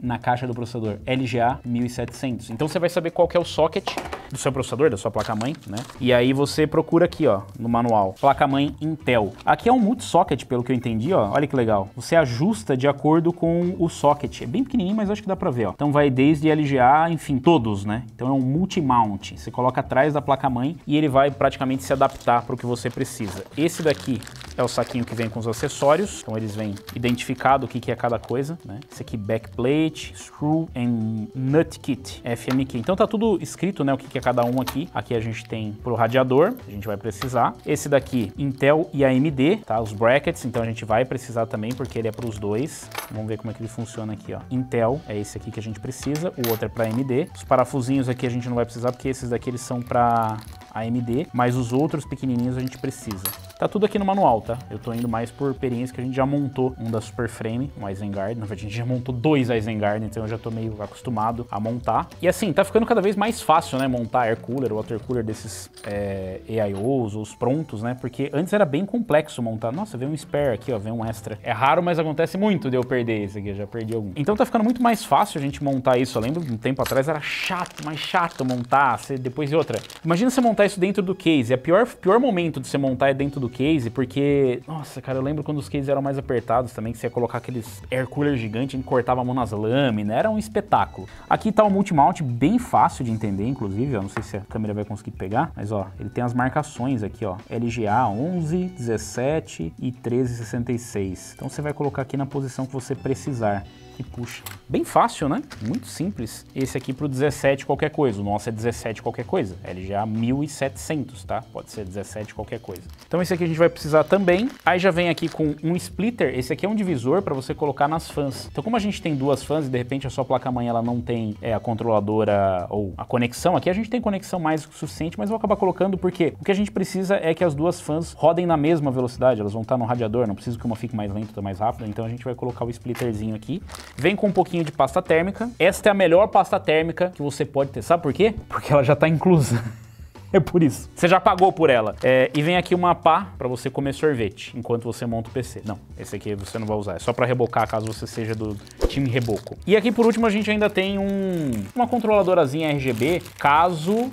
LGA 1700. Então você vai saber qual que é o socket do seu processador, da sua placa-mãe, né? E aí você procura aqui, ó, no manual, placa-mãe Intel. Aqui é um multi-socket, pelo que eu entendi, ó. Olha que legal. Você ajusta de acordo com o socket. É bem pequenininho, mas acho que dá pra ver, ó. Então vai desde LGA, enfim, todos, né? Então é um multi-mount. Você coloca atrás da placa-mãe e ele vai praticamente se adaptar para o que você precisa. Esse daqui é o saquinho que vem com os acessórios, então eles vêm identificado o que é cada coisa, né? Esse aqui, backplate, screw and nut kit, FMK. Então tá tudo escrito, né, o que é cada um aqui. Aqui a gente tem pro radiador, a gente vai precisar. Esse daqui, Intel e AMD, tá? Os brackets, então a gente vai precisar também, porque ele é pros dois. Vamos ver como é que ele funciona aqui, ó. Intel é esse aqui que a gente precisa, o outro é para AMD. Os parafusinhos aqui a gente não vai precisar, porque esses daqui eles são para AMD, mas os outros pequenininhos a gente precisa. Tá tudo aqui no manual, tá? Eu tô indo mais por experiência que a gente já montou um da Superframe, um Isengard. Na verdade, a gente já montou dois Isengard, então eu já tô meio acostumado a montar. E assim, tá ficando cada vez mais fácil, né? Montar air cooler, water cooler desses AIOs, os prontos, né? Porque antes era bem complexo montar. Nossa, veio um spare aqui, ó, veio um extra. É raro, mas acontece muito de eu perder esse aqui, eu já perdi algum. Então tá ficando muito mais fácil a gente montar isso. Eu lembro, um tempo atrás era chato, mais chato montar, depois de outra. Imagina você montar isso dentro do case. O pior momento de você montar é dentro do case, porque, nossa, cara, eu lembro quando os cases eram mais apertados também, que você ia colocar aqueles air cooler gigantes, a gente cortava a mão nas lâminas, era um espetáculo. Aqui tá o multimount, bem fácil de entender, inclusive, ó, não sei se a câmera vai conseguir pegar, mas ó, ele tem as marcações aqui, ó, LGA 11, 17 e 1366. Então você vai colocar aqui na posição que você precisar. E puxa. Bem fácil, né? Muito simples. Esse aqui pro 17 qualquer coisa. O nosso é 17 qualquer coisa. LGA 1700, tá? Pode ser 17 qualquer coisa. Então esse aqui a gente vai precisar também. Aí já vem aqui com um splitter. Esse aqui é um divisor para você colocar nas fãs. Então como a gente tem duas fãs e de repente a sua placa-mãe ela não tem a controladora ou a conexão, aqui a gente tem conexão mais que suficiente, mas eu vou acabar colocando porque o que a gente precisa é que as duas fãs rodem na mesma velocidade. Elas vão estar no radiador, não precisa que uma fique mais lenta ou mais rápida. Então a gente vai colocar o splitterzinho aqui. Vem com um pouquinho de pasta térmica. Esta é a melhor pasta térmica que você pode ter. Sabe por quê? Porque ela já está inclusa. É por isso. Você já pagou por ela. E vem aqui uma pá para você comer sorvete enquanto você monta o PC. Não, esse aqui você não vai usar. É só para rebocar caso você seja do time reboco. E aqui por último a gente ainda tem uma controladorazinha RGB caso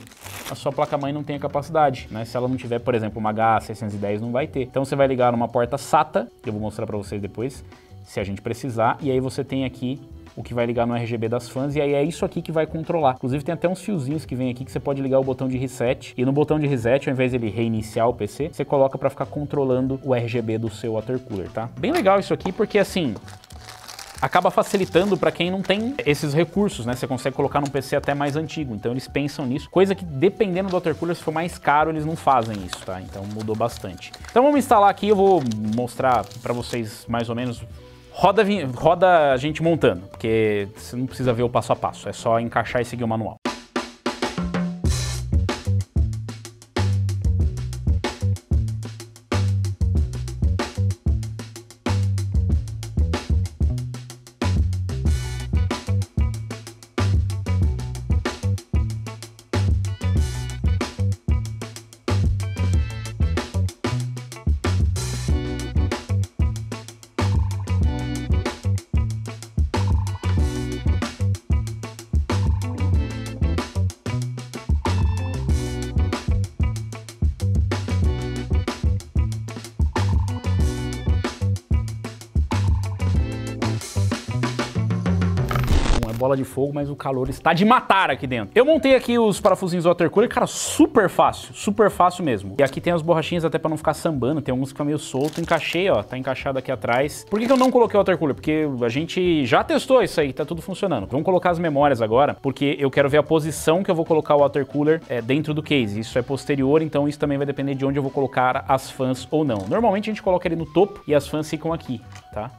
a sua placa-mãe não tenha capacidade, né? Se ela não tiver, por exemplo, uma H610 não vai ter. Então você vai ligar numa porta SATA, que eu vou mostrar para vocês depois, se a gente precisar, e aí você tem aqui o que vai ligar no RGB das fãs, e aí é isso aqui que vai controlar. Inclusive tem até uns fiozinhos que vem aqui que você pode ligar o botão de reset, e no botão de reset, ao invés de ele reiniciar o PC, você coloca para ficar controlando o RGB do seu water cooler, tá? Bem legal isso aqui, porque assim, acaba facilitando para quem não tem esses recursos, né? Você consegue colocar num PC até mais antigo, então eles pensam nisso. Coisa que, dependendo do water cooler, se for mais caro, eles não fazem isso, tá? Então mudou bastante. Então vamos instalar aqui, eu vou mostrar para vocês mais ou menos. Roda a gente montando, porque você não precisa ver o passo a passo, é só encaixar e seguir o manual. bola de fogo, mas o calor está de matar aqui dentro. Eu montei aqui os parafusinhos do water cooler, cara, super fácil mesmo. E aqui tem as borrachinhas até pra não ficar sambando, tem alguns que ficam meio solto. Encaixei, ó, tá encaixado aqui atrás. Por que eu não coloquei o water cooler? Porque a gente já testou isso aí, tá tudo funcionando. Vamos colocar as memórias agora, porque eu quero ver a posição que eu vou colocar o water cooler dentro do case. Isso é posterior, então isso também vai depender de onde eu vou colocar as fãs ou não. Normalmente a gente coloca ele no topo e as fãs ficam aqui, tá?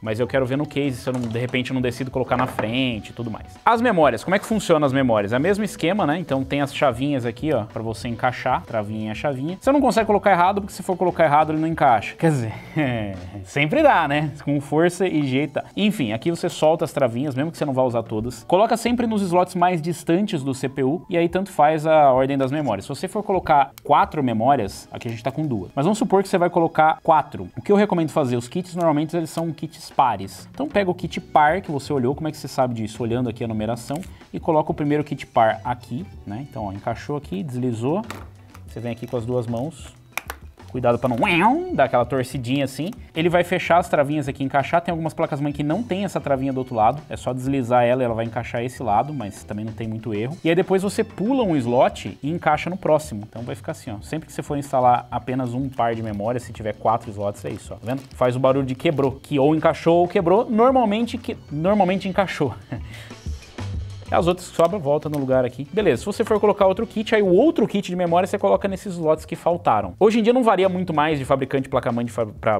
Mas eu quero ver no case se eu não, de repente eu não decido colocar na frente e tudo mais. As memórias, como é que funciona as memórias? É o mesmo esquema, né? Então tem as chavinhas aqui, ó, pra você encaixar, travinha e chavinha. Você não consegue colocar errado, porque se for colocar errado ele não encaixa. Quer dizer, sempre dá, né? Com força e jeito. Enfim, aqui você solta as travinhas, mesmo que você não vá usar todas. Coloca sempre nos slots mais distantes do CPU, e aí tanto faz a ordem das memórias. Se você for colocar 4 memórias, aqui a gente tá com 2. Mas vamos supor que você vai colocar 4. O que eu recomendo fazer? Os kits, normalmente, eles são kits pares. Então pega o kit par que você olhou, como é que você sabe disso? Olhando aqui a numeração, e coloca o primeiro kit par aqui, né? Então, ó, encaixou aqui, deslizou, você vem aqui com as 2 mãos, cuidado para não dar aquela torcidinha assim. Ele vai fechar as travinhas aqui, encaixar. Tem algumas placas-mãe que não tem essa travinha do outro lado. É só deslizar ela e ela vai encaixar esse lado, mas também não tem muito erro. E aí depois você pula um slot e encaixa no próximo. Então vai ficar assim, ó. Sempre que você for instalar apenas um par de memória, se tiver 4 slots, é isso, ó. Tá vendo? Faz o barulho de quebrou, que ou encaixou ou quebrou. Normalmente encaixou. As outras que sobram, volta no lugar aqui. Beleza, se você for colocar outro kit, aí o outro kit de memória você coloca nesses slots que faltaram. Hoje em dia não varia muito mais de fabricante de placa-mãe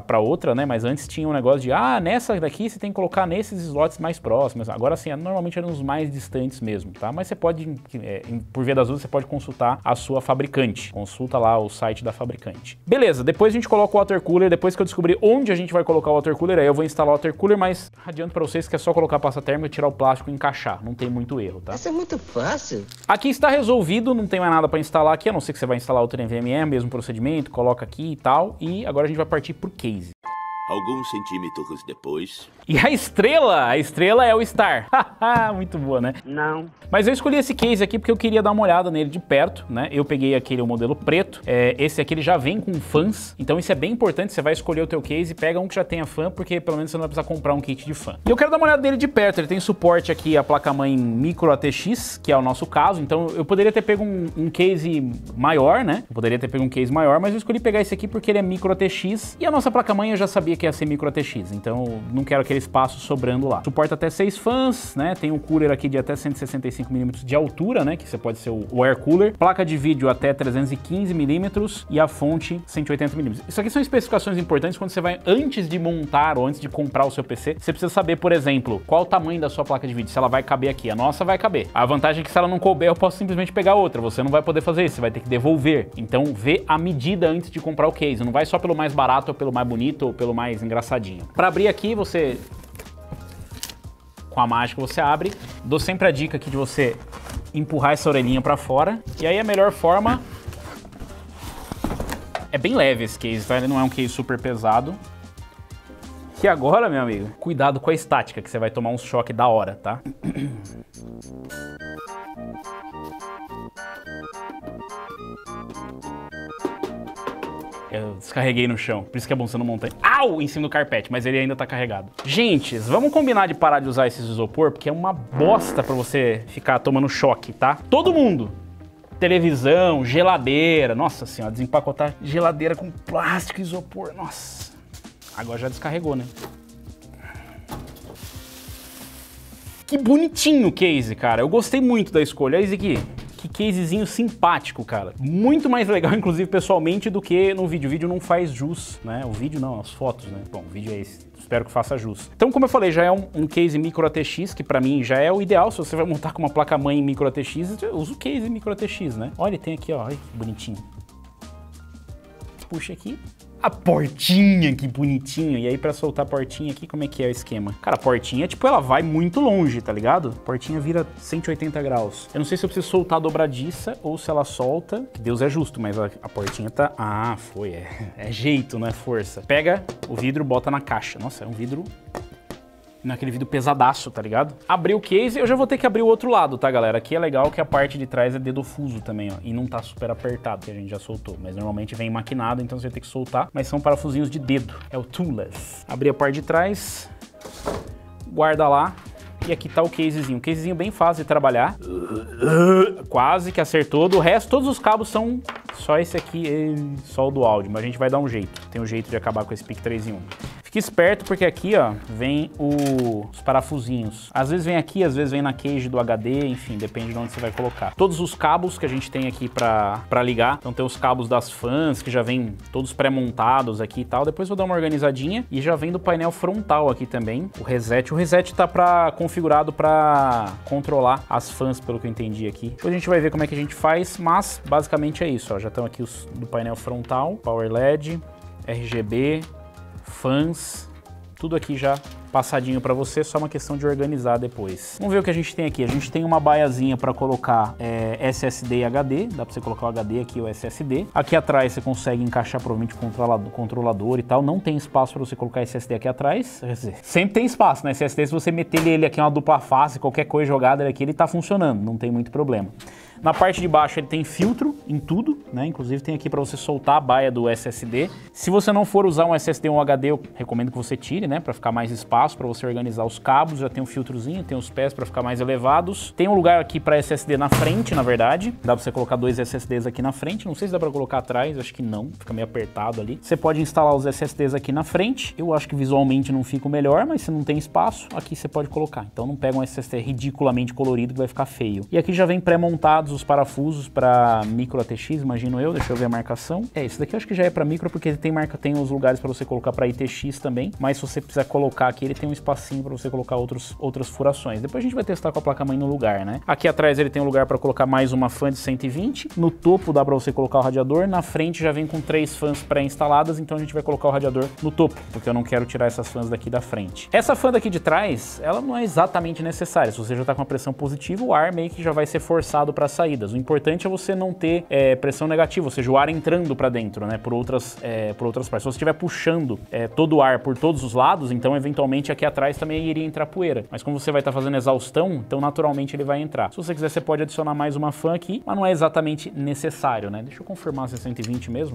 pra outra, né? Mas antes tinha um negócio de, nessa daqui você tem que colocar nesses slots mais próximos. Agora sim, normalmente eram os mais distantes mesmo, tá? Mas você pode, por via das dúvidas, você pode consultar a sua fabricante. Consulta lá o site da fabricante. Beleza, depois a gente coloca o water cooler. Depois que eu descobrir onde a gente vai colocar o water cooler, aí eu vou instalar o water cooler, mas adianto pra vocês que é só colocar a pasta térmica, tirar o plástico e encaixar. Não tem muito erro, tá? Isso é muito fácil. Aqui está resolvido, não tem mais nada para instalar aqui, a não ser que você vai instalar outro NVMe, mesmo procedimento, coloca aqui e tal. E agora a gente vai partir pro case. Alguns centímetros depois... E a estrela é o Star. Muito boa, né? Não. Mas eu escolhi esse case aqui porque eu queria dar uma olhada nele de perto, né? Eu peguei aquele, o modelo preto. Esse aqui ele já vem com fãs, então isso é bem importante. Você vai escolher o teu case, pega um que já tenha fã, porque pelo menos você não vai precisar comprar um kit de fã. E eu quero dar uma olhada nele de perto. Ele tem suporte aqui a placa-mãe micro ATX, que é o nosso caso. Então eu poderia ter pego um case maior, né? Eu poderia ter pego um case maior, mas eu escolhi pegar esse aqui porque ele é micro ATX. E a nossa placa-mãe eu já sabia que ia ser micro ATX, então não quero aquele espaço sobrando lá. Suporta até 6 fãs, né? Tem um cooler aqui de até 165mm de altura, né? Que você pode ser o air cooler. Placa de vídeo até 315mm e a fonte 180mm. Isso aqui são especificações importantes quando você vai, antes de montar ou antes de comprar o seu PC, você precisa saber, por exemplo, qual o tamanho da sua placa de vídeo, se ela vai caber aqui. A nossa vai caber. A vantagem é que se ela não couber, eu posso simplesmente pegar outra. Você não vai poder fazer isso, você vai ter que devolver. Então vê a medida antes de comprar o case. Não vai só pelo mais barato ou pelo mais bonito ou pelo mais engraçadinho. Para abrir aqui, você... com a mágica você abre. Dou sempre a dica aqui de você empurrar essa orelhinha para fora. E aí a melhor forma... É bem leve esse case, tá? Ele não é um case super pesado. E agora, meu amigo, cuidado com a estática, que você vai tomar um choque da hora, tá? Eu descarreguei no chão, por isso que é bom você não montar. Au! Em cima do carpete, mas ele ainda tá carregado. Gente, vamos combinar de parar de usar esses isopor, porque é uma bosta pra você ficar tomando choque, tá? Todo mundo. Televisão, geladeira. Nossa senhora, desempacotar geladeira com plástico e isopor. Nossa. Agora já descarregou, né? Que bonitinho o case, cara. Eu gostei muito da escolha. Olha esse aqui. Que casezinho simpático, cara. Muito mais legal, inclusive, pessoalmente, do que no vídeo. O vídeo não faz jus, né? O vídeo não, as fotos, né? Bom, o vídeo é esse. Espero que faça jus. Então, como eu falei, já é um case micro ATX, que pra mim já é o ideal. Se você vai montar com uma placa-mãe micro ATX, usa o case micro ATX, né? Olha, tem aqui, ó. Olha que bonitinho. Puxa aqui. A portinha, que bonitinho. E aí, pra soltar a portinha aqui, como é que é o esquema? Cara, a portinha, tipo, ela vai muito longe, tá ligado? A portinha vira 180 graus. Eu não sei se eu preciso soltar a dobradiça ou se ela solta. Que Deus é justo, mas a portinha tá... Ah, foi. É jeito, não é força. Pega o vidro, bota na caixa. Nossa, é um vidro... Naquele vidro pesadaço, tá ligado? Abri o case, eu já vou ter que abrir o outro lado, tá, galera? Aqui é legal que a parte de trás é dedo fuso também, ó. E não tá super apertado, que a gente já soltou. Mas normalmente vem maquinado, então você vai ter que soltar. Mas são parafusinhos de dedo. É o toolless. Abri a parte de trás. Guarda lá. E aqui tá o casezinho. Um casezinho bem fácil de trabalhar. Quase que acertou. Do resto, todos os cabos são só esse aqui, só o do áudio. Mas a gente vai dar um jeito. Tem um jeito de acabar com esse PIC 3 em 1. Fique esperto porque aqui, ó, vem os parafusinhos. Às vezes vem aqui, às vezes vem na cage do HD, enfim, depende de onde você vai colocar. Todos os cabos que a gente tem aqui pra ligar. Então tem os cabos das fãs, que já vem todos pré-montados aqui e tal. Depois vou dar uma organizadinha. E já vem do painel frontal aqui também, o reset. O reset tá configurado pra controlar as fãs, pelo que eu entendi aqui. Depois a gente vai ver como é que a gente faz, mas basicamente é isso, ó. Já estão aqui os do painel frontal, Power LED, RGB, fãs, tudo aqui já passadinho para você, só uma questão de organizar depois. Vamos ver o que a gente tem aqui. A gente tem uma baiazinha para colocar SSD e HD, dá para você colocar o HD aqui ou SSD. Aqui atrás você consegue encaixar provavelmente o controlador e tal. Não tem espaço para você colocar SSD aqui atrás. Quer dizer, sempre tem espaço, né? SSD, se você meter ele aqui uma dupla face, qualquer coisa jogada aqui, ele tá funcionando, não tem muito problema. Na parte de baixo ele tem filtro em tudo, né? Inclusive tem aqui para você soltar a baia do SSD. Se você não for usar um SSD ou um HD, eu recomendo que você tire, né? Para ficar mais espaço, para você organizar os cabos. Já tem um filtrozinho, tem os pés para ficar mais elevados. Tem um lugar aqui para SSD na frente, na verdade. Dá para você colocar 2 SSDs aqui na frente. Não sei se dá para colocar atrás, acho que não. Fica meio apertado ali. Você pode instalar os SSDs aqui na frente. Eu acho que visualmente não fica o melhor, mas se não tem espaço, aqui você pode colocar. Então não pega um SSD ridiculamente colorido que vai ficar feio. E aqui já vem pré-montados os parafusos para micro ATX, imagino eu. Deixa eu ver a marcação. Esse daqui eu acho que já é para micro, porque tem os lugares para você colocar para ITX também. Mas se você precisar colocar aqui, ele tem um espacinho para você colocar outras furações. Depois a gente vai testar com a placa-mãe no lugar, né? Aqui atrás ele tem um lugar para colocar mais uma fã de 120. No topo dá para você colocar o radiador. Na frente já vem com 3 fãs pré-instaladas, então a gente vai colocar o radiador no topo, porque eu não quero tirar essas fãs daqui da frente. Essa fã daqui de trás, ela não é exatamente necessária. Se você já está com a pressão positiva, o ar meio que já vai ser forçado para as saídas. O importante é você não ter pressão negativa, ou seja, o ar entrando para dentro, né, por outras partes. Se você estiver puxando todo o ar por todos os lados, então eventualmente aqui atrás também iria entrar poeira. Mas como você vai estar fazendo exaustão, então naturalmente ele vai entrar. Se você quiser, você pode adicionar mais uma fã aqui, mas não é exatamente necessário, né? Deixa eu confirmar se é 120 mesmo.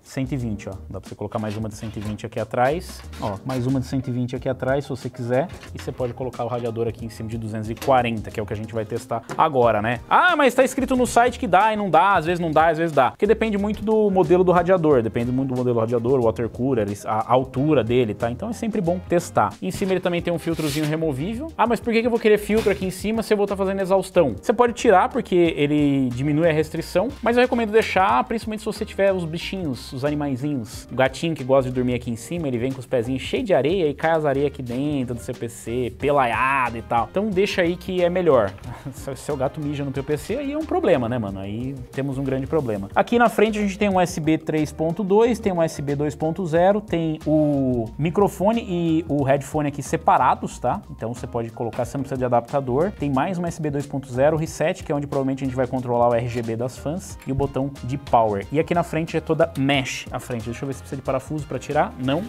120, ó. Dá pra você colocar mais uma de 120 aqui atrás. Ó, mais uma de 120 aqui atrás, se você quiser. E você pode colocar o radiador aqui em cima de 240, que é o que a gente vai testar agora, né? Ah, mas tá escrito no site que dá e não dá, às vezes não dá, às vezes dá. Porque depende muito do modelo do radiador, depende muito do modelo do radiador, o water cooler, a altura dele, tá? Então é sempre bom testar. Em cima ele também tem um filtrozinho removível. Ah, mas por que eu vou querer filtro aqui em cima se eu vou estar fazendo exaustão? Você pode tirar porque ele diminui a restrição, mas eu recomendo deixar, principalmente se você tiver os bichinhos, os animaizinhos. O gatinho que gosta de dormir aqui em cima, ele vem com os pezinhos cheios de areia e cai as areias aqui dentro do seu PC, pelaiado e tal. Então deixa aí que é melhor. Se seu gato mija no teu PC, aí é um problema, né, mano? Aí temos um grande problema. Aqui na frente a gente tem um USB 3.2, tem um USB 2.0, tem o microfone e o headphone aqui separados, tá? Então você pode colocar, você não precisa de adaptador. Tem mais um USB 2.0, reset, que é onde provavelmente a gente vai controlar o RGB das fãs, e o botão de power. E aqui na frente é toda mesh a frente. Deixa eu ver se precisa de parafuso para tirar. Não.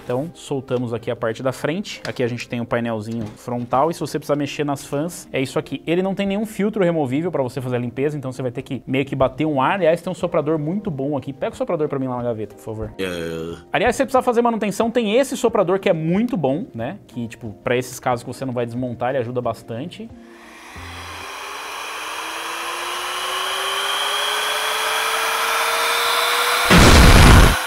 Então soltamos aqui a parte da frente. Aqui a gente tem um painelzinho frontal e se você precisar mexer nas fãs, é isso aqui. Ele não tem nenhum filtro removível para você fazer a limpeza, então você vai ter que meio que bater um ar. Aliás, tem um soprador muito bom aqui. Pega o soprador para mim lá na gaveta, por favor. Aliás, se você precisar fazer manutenção, tem esse soprador que é muito bom, né? Que, tipo, para esses casos que você não vai desmontar, ele ajuda bastante.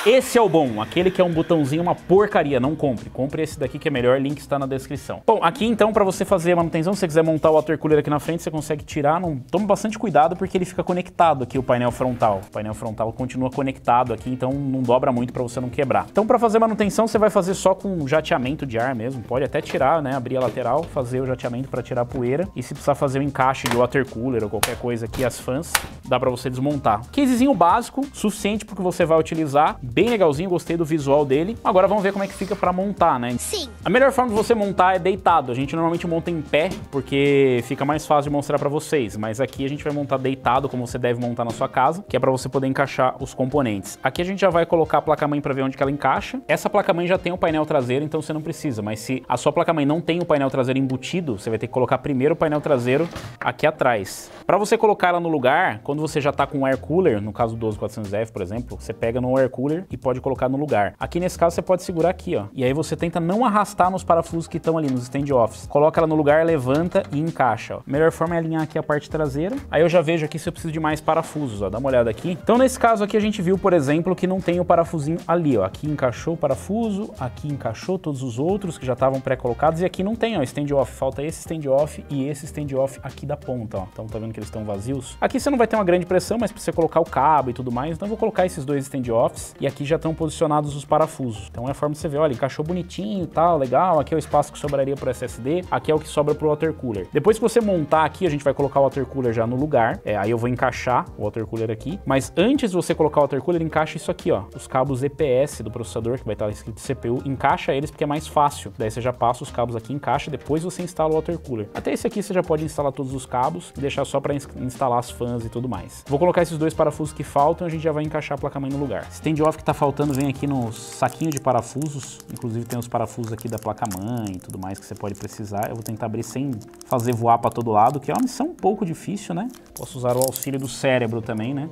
Esse é o bom, aquele que é um botãozinho, uma porcaria, não compre. Compre esse daqui que é melhor, link está na descrição. Bom, aqui então, para você fazer a manutenção, se você quiser montar o water cooler aqui na frente, você consegue tirar. Tome bastante cuidado porque ele fica conectado aqui, o painel frontal. O painel frontal continua conectado aqui, então não dobra muito para você não quebrar. Então, para fazer manutenção, você vai fazer só com jateamento de ar mesmo. Pode até tirar, né, abrir a lateral, fazer o jateamento para tirar a poeira. E se precisar fazer o encaixe de water cooler ou qualquer coisa aqui, as fãs, dá para você desmontar. Casezinho básico, suficiente porque você vai utilizar. Bem legalzinho, gostei do visual dele. Agora vamos ver como é que fica pra montar, né? Sim. A melhor forma de você montar é deitado. A gente normalmente monta em pé, porque fica mais fácil de mostrar pra vocês. Mas aqui a gente vai montar deitado, como você deve montar na sua casa, que é pra você poder encaixar os componentes. Aqui a gente já vai colocar a placa-mãe pra ver onde que ela encaixa. Essa placa-mãe já tem o painel traseiro, então você não precisa. Mas se a sua placa-mãe não tem o painel traseiro embutido, você vai ter que colocar primeiro o painel traseiro aqui atrás. Pra você colocar ela no lugar, quando você já tá com um air cooler, no caso do 12400F, por exemplo, você pega no air cooler e pode colocar no lugar. Aqui nesse caso você pode segurar aqui, ó. E aí você tenta não arrastar nos parafusos que estão ali, nos standoffs. Coloca ela no lugar, levanta e encaixa, ó. A melhor forma é alinhar aqui a parte traseira. Aí eu já vejo aqui se eu preciso de mais parafusos, ó. Dá uma olhada aqui. Então nesse caso aqui a gente viu, por exemplo, que não tem o parafusinho ali, ó. Aqui encaixou o parafuso, aqui encaixou todos os outros que já estavam pré-colocados e aqui não tem, ó, standoff. Falta esse standoff e esse standoff aqui da ponta, ó. Então tá vendo que eles estão vazios? Aqui você não vai ter uma grande pressão, mas pra você colocar o cabo e tudo mais, então eu vou colocar esses dois standoffs e aqui já estão posicionados os parafusos. Então é a forma de você ver, olha, encaixou bonitinho e tal, legal. Aqui é o espaço que sobraria pro SSD, aqui é o que sobra pro water cooler. Depois que você montar aqui, a gente vai colocar o water cooler já no lugar. Aí eu vou encaixar o water cooler aqui, mas antes de você colocar o water cooler, encaixa isso aqui, ó, os cabos EPS do processador, que vai estar escrito CPU, encaixa eles porque é mais fácil. Daí você já passa os cabos aqui, encaixa, depois você instala o water cooler. Até esse aqui você já pode instalar todos os cabos e deixar só para instalar as fãs e tudo mais. Vou colocar esses dois parafusos que faltam e a gente já vai encaixar a placa-mãe no lugar. Standoff que tá faltando vem aqui no saquinho de parafusos, inclusive tem os parafusos aqui da placa-mãe e tudo mais que você pode precisar. Eu vou tentar abrir sem fazer voar para todo lado, que é uma missão um pouco difícil, né? Posso usar o auxílio do cérebro também, né?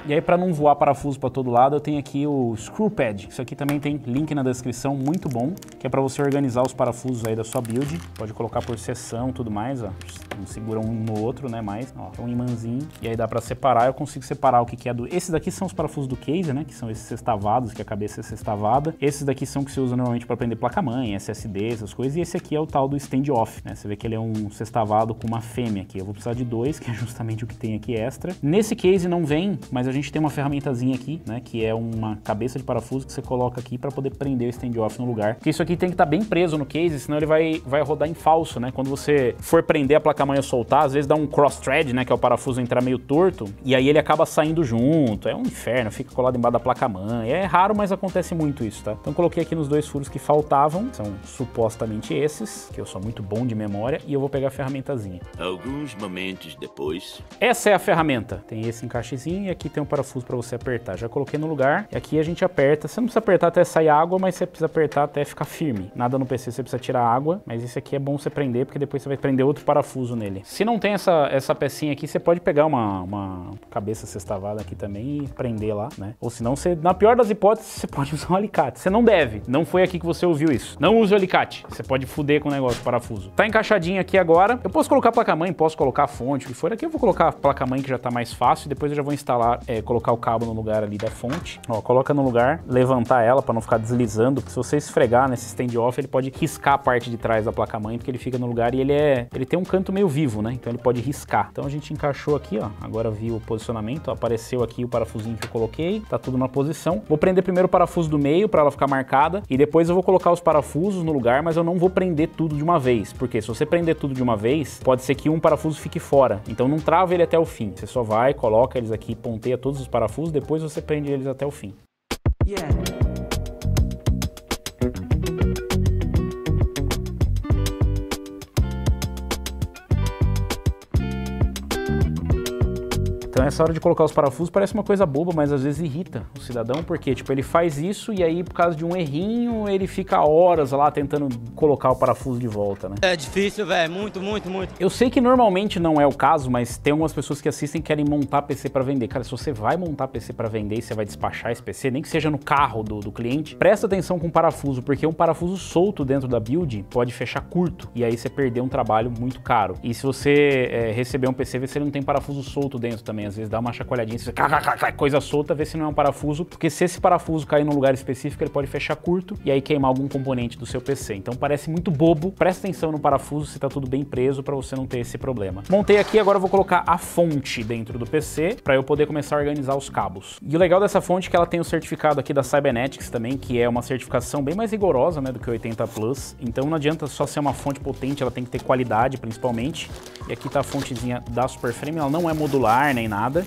E aí, para não voar parafuso para todo lado, eu tenho aqui o Screw Pad. Isso aqui também tem link na descrição, muito bom, que é para você organizar os parafusos aí da sua build. Pode colocar por seção e tudo mais, ó. Não segura um no outro, né, mais. Ó, um imãzinho. E aí dá para separar, eu consigo separar o que é do... Esses daqui são os parafusos do case, né, que são esses sextavados, que a cabeça é sextavada. Esses daqui são que se usa normalmente para prender placa-mãe, SSD, essas coisas. E esse aqui é o tal do standoff, né. Você vê que ele é um sextavado com uma fêmea aqui. Eu vou precisar de dois, que é justamente o que tem aqui extra. Nesse case não vem, mas a gente tem uma ferramentazinha aqui, né, que é uma cabeça de parafuso que você coloca aqui para poder prender o standoff no lugar. Porque isso aqui tem que estar bem preso no case, senão ele vai rodar em falso, né? Quando você for prender a placa-mãe ou soltar, às vezes dá um cross-thread, né, que é o parafuso entrar meio torto, e aí ele acaba saindo junto. É um inferno, fica colado embaixo da placa-mãe. É raro, mas acontece muito isso, tá? Então coloquei aqui nos dois furos que faltavam, são supostamente esses, que eu sou muito bom de memória, e eu vou pegar a ferramentazinha. Alguns momentos depois... Essa é a ferramenta. Tem esse encaixezinho e aqui tem um parafuso para você apertar. Já coloquei no lugar e aqui a gente aperta. Você não precisa apertar até sair água, mas você precisa apertar até ficar firme. Nada no PC você precisa tirar água, mas esse aqui é bom você prender porque depois você vai prender outro parafuso nele. Se não tem essa pecinha aqui, você pode pegar uma cabeça sextavada aqui também e prender lá, né? Ou senão você, na pior das hipóteses, você pode usar um alicate. Você não deve. Não foi aqui que você ouviu isso. Não use o alicate. Você pode fuder com o negócio, parafuso. Tá encaixadinho aqui agora. Eu posso colocar a placa-mãe, posso colocar a fonte, o que for. Aqui eu vou colocar a placa-mãe que já tá mais fácil. Depois eu já vou instalar, colocar o cabo no lugar ali da fonte. Ó, coloca no lugar, levantar ela para não ficar deslizando, porque se você esfregar nesse standoff, ele pode riscar a parte de trás da placa-mãe, porque ele fica no lugar e ele tem um canto meio vivo, né? Então ele pode riscar. Então a gente encaixou aqui, ó. Agora viu o posicionamento, ó, apareceu aqui o parafusinho que eu coloquei, tá tudo na posição. Vou prender primeiro o parafuso do meio para ela ficar marcada e depois eu vou colocar os parafusos no lugar, mas eu não vou prender tudo de uma vez, porque se você prender tudo de uma vez, pode ser que um parafuso fique fora. Então não trava ele até o fim. Você só vai, coloca eles aqui, ponteia todos os parafusos, depois você prende eles até o fim. Yeah. Então essa hora de colocar os parafusos parece uma coisa boba, mas às vezes irrita o cidadão, porque tipo, ele faz isso e aí por causa de um errinho ele fica horas lá tentando colocar o parafuso de volta, né? É difícil, velho, muito. Eu sei que normalmente não é o caso, mas tem algumas pessoas que assistem e querem montar PC para vender. Cara, se você vai montar PC para vender e você vai despachar esse PC, nem que seja no carro do cliente, presta atenção com o parafuso, porque um parafuso solto dentro da build pode fechar curto e aí você perder um trabalho muito caro. E se você receber um PC, vê se ele não tem parafuso solto dentro também. Às vezes dá uma chacoalhadinha, você coisa solta, vê se não é um parafuso, porque se esse parafuso cair num lugar específico, ele pode fechar curto e aí queimar algum componente do seu PC. Então parece muito bobo, presta atenção no parafuso se tá tudo bem preso para você não ter esse problema. Montei aqui, agora eu vou colocar a fonte dentro do PC para eu poder começar a organizar os cabos. E o legal dessa fonte é que ela tem o certificado aqui da Cybernetics também, que é uma certificação bem mais rigorosa, né, do que o 80 Plus. Então não adianta só ser uma fonte potente, ela tem que ter qualidade principalmente. E aqui tá a fontezinha da Superframe, ela não é modular nem nada,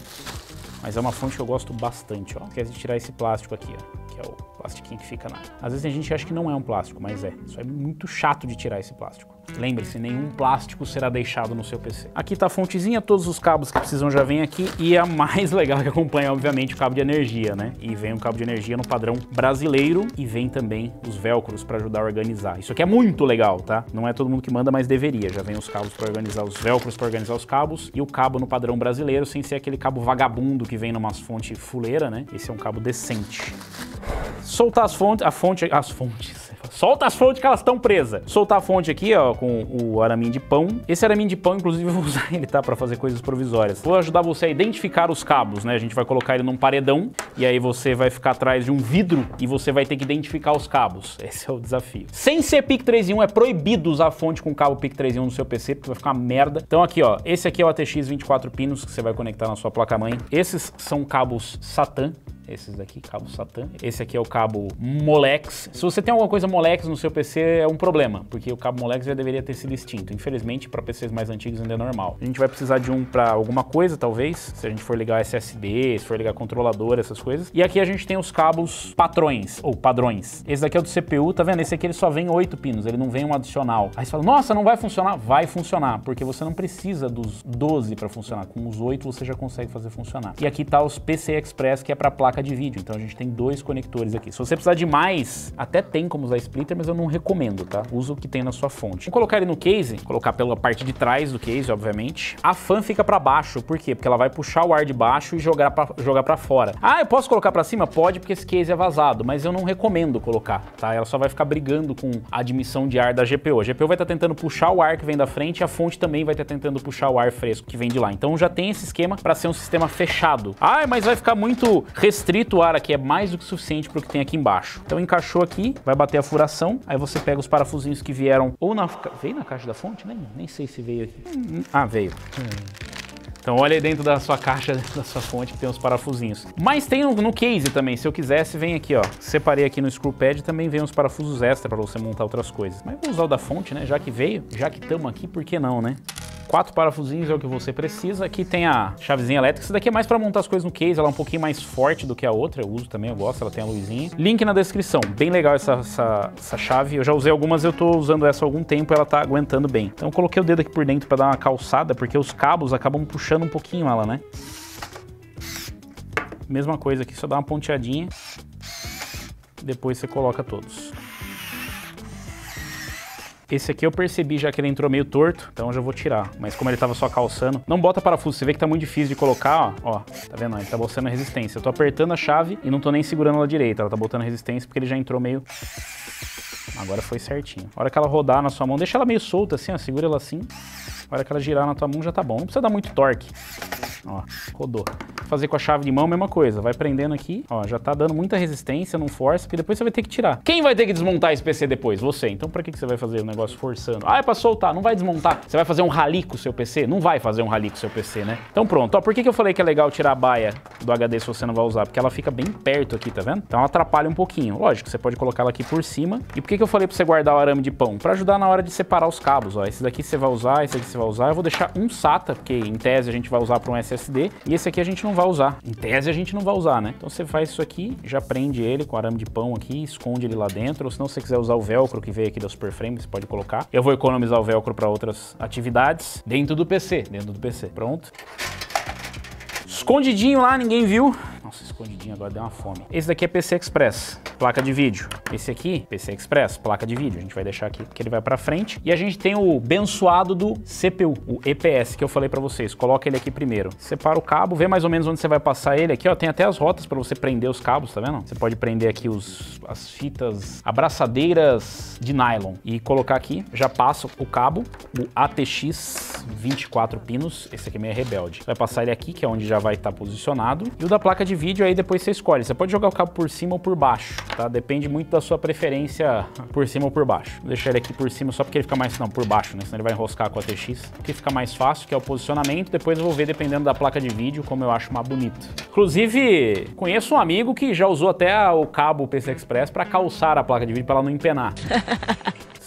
mas é uma fonte que eu gosto bastante, ó. Esquece de tirar esse plástico aqui, ó, que é o Plastiquinho que fica na... Às vezes a gente acha que não é um plástico, mas é. Isso é muito chato de tirar esse plástico. Lembre-se, nenhum plástico será deixado no seu PC. Aqui tá a fontezinha, todos os cabos que precisam já vêm aqui e a mais legal que acompanha, obviamente, o cabo de energia, né? E vem um cabo de energia no padrão brasileiro e vem também os velcros para ajudar a organizar. Isso aqui é muito legal, tá? Não é todo mundo que manda, mas deveria. Já vem os cabos para organizar os velcros, para organizar os cabos e o cabo no padrão brasileiro, sem ser aquele cabo vagabundo que vem numas fontes fuleira, né? Esse é um cabo decente. Soltar as fontes. Solta as fontes que elas estão presas. Soltar a fonte aqui, ó, com o araminho de pão. Esse araminho de pão, inclusive, eu vou usar ele, tá? Pra fazer coisas provisórias. Vou ajudar você a identificar os cabos, né? A gente vai colocar ele num paredão e aí você vai ficar atrás de um vidro e você vai ter que identificar os cabos. Esse é o desafio. Sem ser PIC 3 em 1, é proibido usar a fonte com cabo PIC 3 em 1 no seu PC, porque vai ficar uma merda. Então aqui, ó, esse aqui é o ATX 24 pinos que você vai conectar na sua placa-mãe. Esses são cabos Satan. Esses daqui, cabo Satan. Esse aqui é o cabo Molex. Se você tem alguma coisa Molex no seu PC, é um problema, porque o cabo Molex já deveria ter sido extinto. Infelizmente, para PCs mais antigos ainda é normal. A gente vai precisar de um para alguma coisa, talvez, se a gente for ligar SSD, se for ligar controlador, essas coisas. E aqui a gente tem os cabos patrões, ou padrões. Esse daqui é o do CPU, tá vendo? Esse aqui ele só vem 8 pinos, ele não vem um adicional. Aí você fala, nossa, não vai funcionar? Vai funcionar, porque você não precisa dos 12 para funcionar. Com os 8 você já consegue fazer funcionar. E aqui tá os PCI Express, que é para placa de vídeo. Então a gente tem 2 conectores aqui. Se você precisar de mais, até tem como usar splitter, mas eu não recomendo, tá? Usa o que tem na sua fonte. Vou colocar ele no case, colocar pela parte de trás do case, obviamente. A fan fica para baixo, por quê? Porque ela vai puxar o ar de baixo e jogar para fora. Ah, eu posso colocar para cima? Pode, porque esse case é vazado, mas eu não recomendo colocar, tá? Ela só vai ficar brigando com a admissão de ar da GPU. A GPU vai estar tentando puxar o ar que vem da frente e a fonte também vai estar tentando puxar o ar fresco que vem de lá. Então já tem esse esquema para ser um sistema fechado. Ah, mas vai ficar muito restrito o ar aqui, é mais do que suficiente para o que tem aqui embaixo. Então encaixou aqui, vai bater a furação, aí você pega os parafusinhos que vieram ou na... Veio na caixa da fonte? Nem sei se veio aqui. Ah, veio. Então olha aí dentro da sua caixa, dentro da sua fonte, que tem os parafusinhos. Mas tem no case também, se eu quisesse, vem aqui, ó. Separei aqui no screw pad, também vem uns parafusos extra para você montar outras coisas. Mas vou usar o da fonte, né? Já que veio, já que estamos aqui, por que não, né? 4 parafusinhos é o que você precisa. Aqui tem a chavezinha elétrica. Essa daqui é mais para montar as coisas no case. Ela é um pouquinho mais forte do que a outra. Eu uso também, eu gosto. Ela tem a luzinha. Link na descrição. Bem legal essa chave. Eu já usei algumas, eu tô usando essa há algum tempo. Ela tá aguentando bem. Então eu coloquei o dedo aqui por dentro para dar uma calçada, porque os cabos acabam puxando um pouquinho ela, né? Mesma coisa aqui, só dá uma ponteadinha. Depois você coloca todos. Esse aqui eu percebi já que ele entrou meio torto, então eu já vou tirar. Mas como ele tava só calçando, não bota parafuso, você vê que tá muito difícil de colocar, ó. Tá vendo? Ele tá botando resistência. Eu tô apertando a chave e não tô nem segurando ela direita. Ela tá botando resistência porque ele já entrou meio... Agora foi certinho. A hora que ela rodar na sua mão, deixa ela meio solta assim, ó. Segura ela assim. A hora que ela girar na tua mão já tá bom. Não precisa dar muito torque. Ó, rodou. Fazer com a chave de mão, mesma coisa. Vai prendendo aqui, ó, já tá dando muita resistência, não força, porque depois você vai ter que tirar. Quem vai ter que desmontar esse PC depois? Você. Então pra que você vai fazer o negócio forçando? Ah, é pra soltar. Não vai desmontar. Você vai fazer um rally com o seu PC? Não vai fazer um rally com o seu PC, né? Então pronto. Ó, por que eu falei que é legal tirar a baia do HD se você não vai usar? Porque ela fica bem perto aqui, tá vendo? Então ela atrapalha um pouquinho. Lógico, você pode colocar ela aqui por cima. E por que eu falei pra você guardar o arame de pão? Pra ajudar na hora de separar os cabos, ó. Esse daqui você vai usar, esse aqui você vai usar. Eu vou deixar um SATA, porque em tese a gente vai usar para um SSD. E esse aqui a gente não vai usar. Em tese a gente não vai usar, né? Então você faz isso aqui, já prende ele com arame de pão aqui, esconde ele lá dentro. Ou se não você quiser usar o velcro que veio aqui da Superframe, você pode colocar. Eu vou economizar o velcro para outras atividades dentro do PC. Dentro do PC. Pronto. Escondidinho lá, ninguém viu. Nossa, escondidinho agora deu uma fome. Esse daqui é PCI Express, placa de vídeo. Esse aqui, PCI Express, placa de vídeo. A gente vai deixar aqui porque ele vai pra frente. E a gente tem o bençoado do CPU, o EPS, que eu falei pra vocês. Coloca ele aqui primeiro. Separa o cabo, vê mais ou menos onde você vai passar ele. Aqui, ó, tem até as rotas pra você prender os cabos, tá vendo? Você pode prender aqui as fitas abraçadeiras de nylon e colocar aqui. Já passa o cabo, o ATX 24 pinos. Esse aqui é meio rebelde. Vai passar ele aqui, que é onde já vai estar posicionado. E o da placa de vídeo aí depois você escolhe. Você pode jogar o cabo por cima ou por baixo, tá? Depende muito da sua preferência por cima ou por baixo. Vou deixar ele aqui por cima só porque ele fica mais... Não, por baixo, né? Senão ele vai enroscar com a ATX. Aqui fica mais fácil, que é o posicionamento. Depois eu vou ver, dependendo da placa de vídeo, como eu acho mais bonito. Inclusive, conheço um amigo que já usou até o cabo PCI Express para calçar a placa de vídeo para ela não empenar.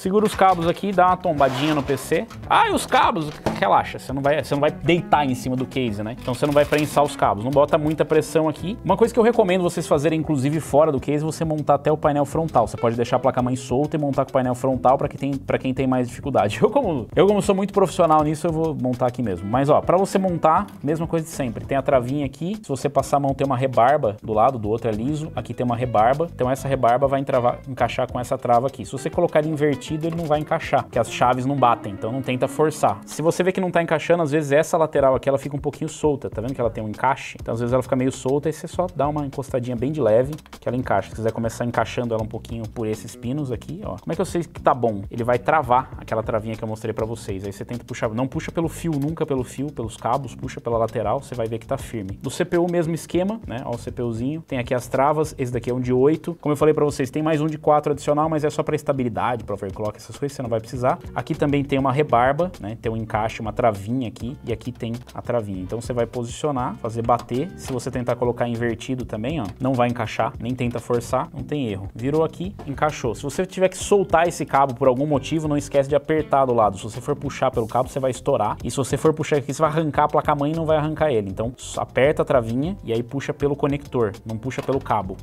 Segura os cabos aqui, dá uma tombadinha no PC. Ah, e os cabos, relaxa, você não vai deitar em cima do case, né? Então você não vai prensar os cabos, não bota muita pressão aqui. Uma coisa que eu recomendo vocês fazerem, inclusive fora do case, você montar até o painel frontal. Você pode deixar a placa-mãe solta e montar com o painel frontal para quem tem mais dificuldade. Eu como sou muito profissional nisso, eu vou montar aqui mesmo. Mas ó, para você montar, mesma coisa de sempre. Tem a travinha aqui, se você passar a mão tem uma rebarba do lado, do outro é liso. Aqui tem uma rebarba, então essa rebarba vai encaixar com essa trava aqui. Se você colocar ele invertido, ele não vai encaixar, porque as chaves não batem, então não tenta forçar. Se você vê que não tá encaixando, às vezes essa lateral aqui, ela fica um pouquinho solta, tá vendo que ela tem um encaixe? Então às vezes ela fica meio solta e você só dá uma encostadinha bem de leve, que ela encaixa. Se quiser começar encaixando ela um pouquinho por esses pinos aqui, ó. Como é que eu sei que tá bom? Ele vai travar aquela travinha que eu mostrei pra vocês. Aí você tenta puxar, não puxa pelo fio, nunca pelo fio, pelos cabos, puxa pela lateral, você vai ver que tá firme. Do CPU, mesmo esquema, né? Ó, o CPUzinho. Tem aqui as travas, esse daqui é um de 8. Como eu falei pra vocês, tem mais um de 4 adicional, mas é só pra estabilidade, pra overclock, essas coisas, você não vai precisar. Aqui também tem uma rebarba, né? Tem um encaixe, uma travinha aqui, e aqui tem a travinha. Então você vai posicionar, fazer bater. Se você tentar colocar invertido também, ó, não vai encaixar, nem tenta forçar, não tem erro. Virou aqui, encaixou. Se você tiver que soltar esse cabo por algum motivo, não esquece de apertar do lado. Se você for puxar pelo cabo, você vai estourar. E se você for puxar aqui, você vai arrancar a placa-mãe e não vai arrancar ele. Então aperta a travinha e aí puxa pelo conector, não puxa pelo cabo.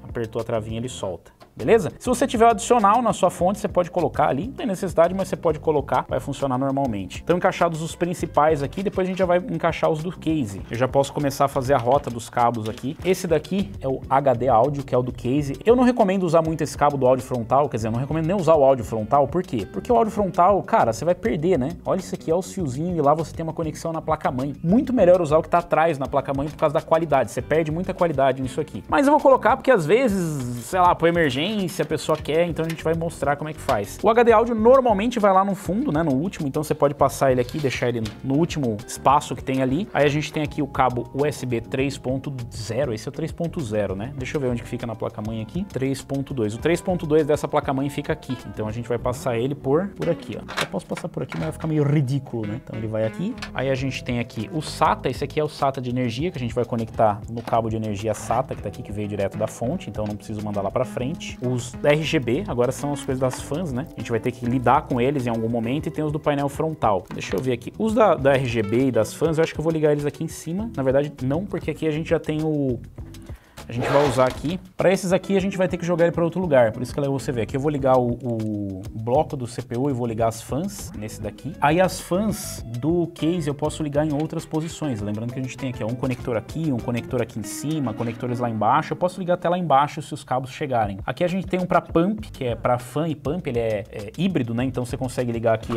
Apertou a travinha, ele solta. Beleza? Se você tiver o adicional na sua fonte, você pode colocar ali, não tem necessidade, mas você pode colocar, vai funcionar normalmente. Então encaixados os principais aqui, depois a gente já vai encaixar os do case. Eu já posso começar a fazer a rota dos cabos aqui. Esse daqui é o HD áudio, que é o do case. Eu não recomendo usar muito esse cabo do áudio frontal, quer dizer, eu não recomendo nem usar o áudio frontal, por quê? Porque o áudio frontal, cara, você vai perder, né? Olha isso aqui, é os fiozinhos e lá você tem uma conexão na placa-mãe. Muito melhor usar o que tá atrás na placa-mãe por causa da qualidade, você perde muita qualidade nisso aqui. Mas eu vou colocar porque às vezes, sei lá, por emergência, a pessoa quer, então a gente vai mostrar como é que faz. O HD áudio normalmente vai lá no fundo, né, no último, então você pode passar ele aqui, deixar ele no último espaço que tem ali. Aí a gente tem aqui o cabo USB 3.0, esse é o 3.0, né? Deixa eu ver onde que fica na placa-mãe aqui. 3.2. O 3.2 dessa placa-mãe fica aqui, então a gente vai passar ele por aqui, ó. Eu posso passar por aqui, mas vai ficar meio ridículo, né? Então ele vai aqui. Aí a gente tem aqui o SATA, esse aqui é o SATA de energia, que a gente vai conectar no cabo de energia SATA, que tá aqui, que veio direto da fonte, então não preciso mandar lá pra frente. Os RGB, agora são as coisas das fãs, né? A gente vai ter que lidar com eles em algum momento e tem os do painel frontal. Deixa eu ver aqui. Os da RGB e das fãs, eu acho que eu vou ligar eles aqui em cima. Na verdade, não, porque aqui a gente já tem o... A gente vai usar aqui. Para esses aqui, a gente vai ter que jogar ele para outro lugar. Por isso que você vê. Aqui eu vou ligar o bloco do CPU e vou ligar as fãs nesse daqui. Aí as fãs do case eu posso ligar em outras posições. Lembrando que a gente tem aqui ó, um conector aqui em cima, conectores lá embaixo. Eu posso ligar até lá embaixo se os cabos chegarem. Aqui a gente tem um para pump, que é para fan e pump. Ele é híbrido, né? Então você consegue ligar aqui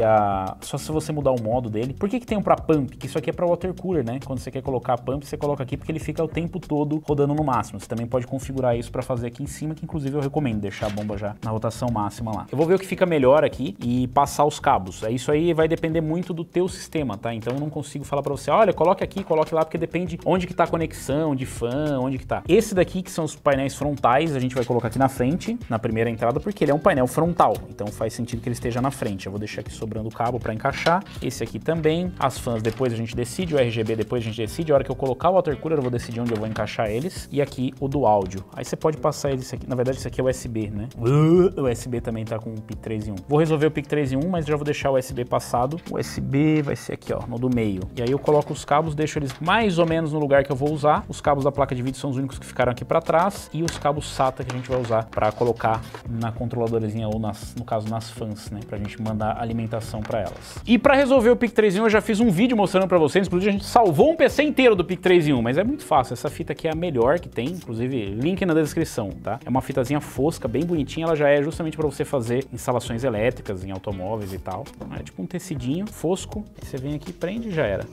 só se você mudar o modo dele. Por que tem um para pump? Que isso aqui é para water cooler, né? Quando você quer colocar a pump, você coloca aqui porque ele fica o tempo todo rodando no máximo. Você também pode configurar isso para fazer aqui em cima, que inclusive eu recomendo deixar a bomba já na rotação máxima lá. Eu vou ver o que fica melhor aqui e passar os cabos. Isso aí vai depender muito do teu sistema, tá? Então eu não consigo falar para você, olha, coloque aqui, coloque lá, porque depende onde que tá a conexão de fã, onde que tá. Esse daqui, que são os painéis frontais, a gente vai colocar aqui na frente, na primeira entrada, porque ele é um painel frontal, então faz sentido que ele esteja na frente. Eu vou deixar aqui sobrando o cabo para encaixar. Esse aqui também. As fãs depois a gente decide, o RGB depois a gente decide. A hora que eu colocar o water cooler eu vou decidir onde eu vou encaixar eles. E aqui o do áudio. Aí você pode passar esse aqui, na verdade esse aqui é USB, né? O USB também tá com o PIC 3 em 1. Vou resolver o PIC 3 em 1, mas já vou deixar o USB passado. O USB vai ser aqui, ó, no do meio. E aí eu coloco os cabos, deixo eles mais ou menos no lugar que eu vou usar. Os cabos da placa de vídeo são os únicos que ficaram aqui pra trás. E os cabos SATA que a gente vai usar pra colocar na controladorazinha ou no caso nas fãs, né? Pra gente mandar alimentação pra elas. E pra resolver o PIC 3 em 1 eu já fiz um vídeo mostrando pra vocês. Inclusive a gente salvou um PC inteiro do PIC 3 em 1, mas é muito fácil. Essa fita aqui é a melhor que tem, inclusive link na descrição, tá? É uma fitazinha fosca, bem bonitinha, ela já é justamente para você fazer instalações elétricas em automóveis e tal. É tipo um tecidinho fosco, aí você vem aqui e prende e já era.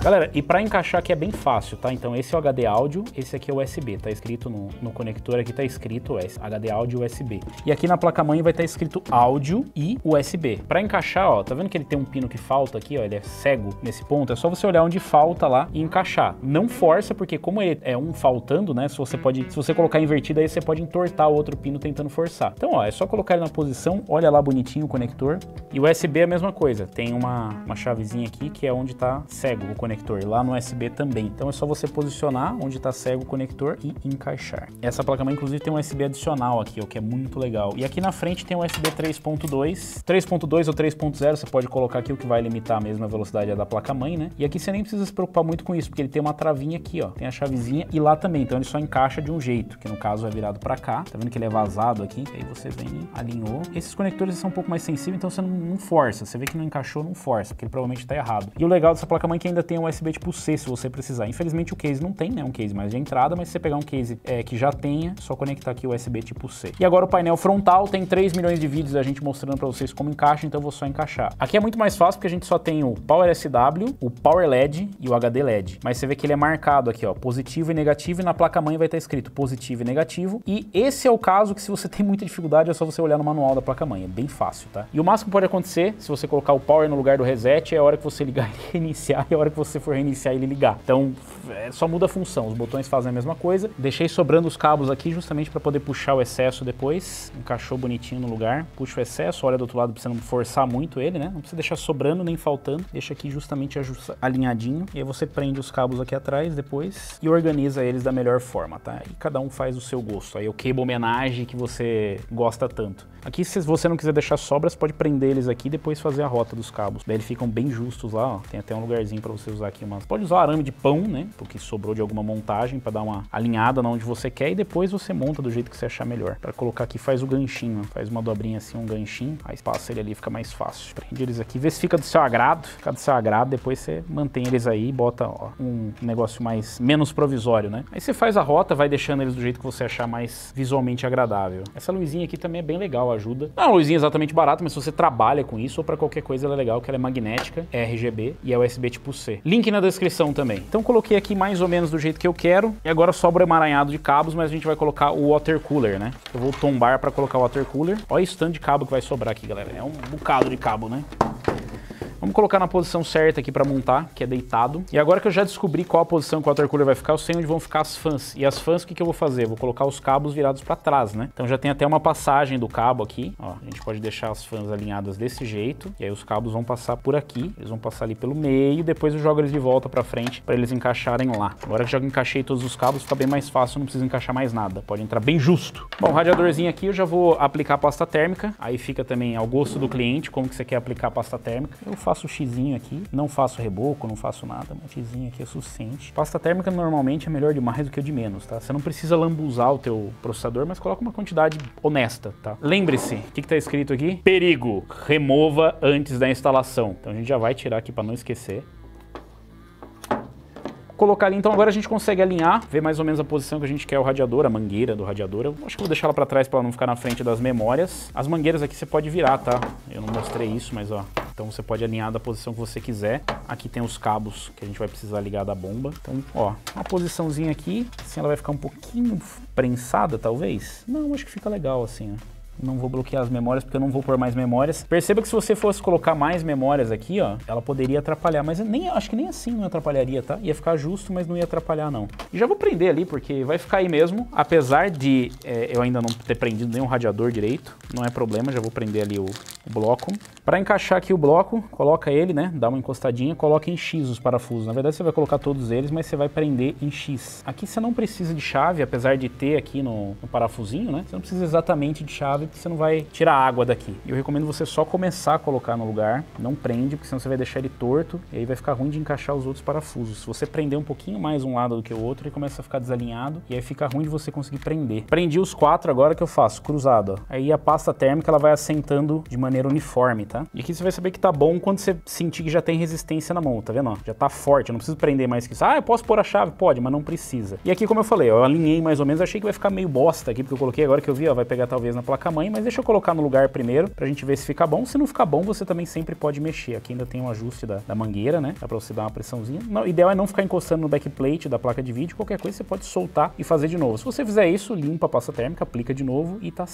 Galera, e para encaixar aqui é bem fácil, tá? Então esse é o HD áudio, esse aqui é o USB, tá escrito no conector aqui, tá escrito HD áudio USB. E aqui na placa-mãe vai estar escrito áudio e USB. Para encaixar, ó, tá vendo que ele tem um pino que falta aqui, ó, ele é cego nesse ponto, é só você olhar onde falta lá e encaixar. Não força, porque como ele é um faltando, né, se você colocar invertido aí, você pode entortar o outro pino tentando forçar. Então, ó, é só colocar ele na posição, olha lá bonitinho o conector. E o USB é a mesma coisa, tem uma chavezinha aqui que é onde tá cego o conector. conector, e lá no USB também. Então é só você posicionar onde está cego o conector e encaixar. Essa placa-mãe inclusive tem um USB adicional aqui, o que é muito legal. E aqui na frente tem um USB 3.2, 3.2 ou 3.0, você pode colocar aqui o que vai limitar mesmo a velocidade da placa-mãe, né? E aqui você nem precisa se preocupar muito com isso, porque ele tem uma travinha aqui, ó, tem a chavezinha e lá também, então ele só encaixa de um jeito, que no caso é virado para cá. Tá vendo que ele é vazado aqui? Aí você vem, alinhou. Esses conectores são um pouco mais sensíveis, então você não força. Você vê que não encaixou, não força, porque ele provavelmente tá errado. E o legal dessa placa-mãe é que ainda tem um USB tipo C, se você precisar. Infelizmente o case não tem, né? Um case mais de entrada, mas se você pegar um case que já tenha, só conectar aqui o USB tipo C. E agora o painel frontal tem 3 milhões de vídeos da gente mostrando para vocês como encaixa, então eu vou só encaixar. Aqui é muito mais fácil porque a gente só tem o Power SW, o Power LED e o HD LED. Mas você vê que ele é marcado aqui, ó, positivo e negativo, e na placa-mãe vai estar escrito positivo e negativo. E esse é o caso que se você tem muita dificuldade é só você olhar no manual da placa-mãe, é bem fácil, tá? E o máximo que pode acontecer, se você colocar o Power no lugar do reset, é a hora que você ligar e reiniciar, e a hora que você for reiniciar ele ligar. Então, só muda a função, os botões fazem a mesma coisa. Deixei sobrando os cabos aqui justamente para poder puxar o excesso depois. Encaixou bonitinho no lugar, puxa o excesso, olha do outro lado pra você não forçar muito ele, né? Não precisa deixar sobrando nem faltando, deixa aqui justamente alinhadinho, e aí você prende os cabos aqui atrás depois e organiza eles da melhor forma, tá? E cada um faz o seu gosto, aí o cable homenagem que você gosta tanto. Aqui, se você não quiser deixar sobras, pode prender eles aqui e depois fazer a rota dos cabos. Daí eles ficam bem justos lá, ó. Tem até um lugarzinho pra você usar aqui. Pode usar arame de pão, né? Porque sobrou de alguma montagem pra dar uma alinhada na onde você quer e depois você monta do jeito que você achar melhor. Pra colocar aqui faz o ganchinho, faz uma dobrinha assim, um ganchinho. Aí passa ele ali, fica mais fácil. Prende eles aqui, vê se fica do seu agrado. Fica do seu agrado, depois você mantém eles aí e bota, ó, um negócio menos provisório, né? Aí você faz a rota, vai deixando eles do jeito que você achar mais visualmente agradável. Essa luzinha aqui também é bem legal, ajuda. Não é uma luzinha exatamente barata, mas se você trabalha com isso ou pra qualquer coisa ela é legal, que ela é magnética, é RGB e é USB tipo C. Link na descrição também. Então coloquei aqui mais ou menos do jeito que eu quero e agora sobra o emaranhado de cabos, mas a gente vai colocar o water cooler, né? Eu vou tombar pra colocar o water cooler. Olha esse tanto de cabo que vai sobrar aqui, galera. É um bocado de cabo, né? Vamos colocar na posição certa aqui para montar, que é deitado. E agora que eu já descobri qual a posição que o water cooler vai ficar, eu sei onde vão ficar as fãs. E as fãs, o que eu vou fazer? Eu vou colocar os cabos virados para trás, né? Então já tem até uma passagem do cabo aqui. Ó, a gente pode deixar as fãs alinhadas desse jeito. E aí os cabos vão passar por aqui. Eles vão passar ali pelo meio. Depois eu jogo eles de volta para frente para eles encaixarem lá. Agora que já encaixei todos os cabos, fica bem mais fácil. Não preciso encaixar mais nada. Pode entrar bem justo. Bom, o radiadorzinho aqui eu já vou aplicar a pasta térmica. Aí fica também ao gosto do cliente como que você quer aplicar a pasta térmica. Eu faço o xizinho aqui. Não faço reboco, não faço nada, um xizinho aqui é suficiente. Pasta térmica normalmente é melhor de mais do que o de menos, tá? Você não precisa lambuzar o teu processador, mas coloca uma quantidade honesta, tá? Lembre-se, o que tá escrito aqui? Perigo, remova antes da instalação. Então a gente já vai tirar aqui para não esquecer. Colocar ali, então agora a gente consegue alinhar, ver mais ou menos a posição que a gente quer o radiador, a mangueira do radiador. Eu acho que vou deixar ela para trás para ela não ficar na frente das memórias. As mangueiras aqui você pode virar, tá? Eu não mostrei isso, mas ó, então você pode alinhar da posição que você quiser. Aqui tem os cabos que a gente vai precisar ligar da bomba. Então, ó, uma posiçãozinha aqui, assim ela vai ficar um pouquinho prensada, talvez. Não, acho que fica legal assim, ó. Não vou bloquear as memórias porque eu não vou pôr mais memórias. Perceba que se você fosse colocar mais memórias aqui, ó, ela poderia atrapalhar, mas acho que nem assim não atrapalharia, tá? Ia ficar justo, mas não ia atrapalhar não. E já vou prender ali porque vai ficar aí mesmo, apesar de eu ainda não ter prendido nenhum radiador direito, não é problema, já vou prender ali o bloco. Para encaixar aqui o bloco, coloca ele, né, dá uma encostadinha, coloca em X os parafusos. Na verdade você vai colocar todos eles, mas você vai prender em X. Aqui você não precisa de chave, apesar de ter aqui no parafusinho, né, você não precisa exatamente de chave, porque você não vai tirar água daqui. Eu recomendo você só começar a colocar no lugar, não prende, porque senão você vai deixar ele torto e aí vai ficar ruim de encaixar os outros parafusos. Se você prender um pouquinho mais um lado do que o outro, ele começa a ficar desalinhado e aí fica ruim de você conseguir prender. Prendi os 4, agora que eu faço? Cruzado, ó. Aí a pasta térmica ela vai assentando de maneira uniforme, tá? E aqui você vai saber que tá bom quando você sentir que já tem resistência na mão, tá vendo? Ó, já tá forte, eu não preciso prender mais que isso. Ah, eu posso pôr a chave? Pode, mas não precisa. E aqui, como eu falei, ó, eu alinhei mais ou menos, achei que vai ficar meio bosta aqui, porque eu coloquei agora que eu vi, ó, vai pegar talvez na placa-mãe, mas deixa eu colocar no lugar primeiro, pra gente ver se fica bom. Se não ficar bom, você também sempre pode mexer. Aqui ainda tem um ajuste da mangueira, né? Dá pra você dar uma pressãozinha. Não, o ideal é não ficar encostando no backplate da placa de vídeo, qualquer coisa você pode soltar e fazer de novo. Se você fizer isso, limpa a pasta térmica, aplica de novo e tá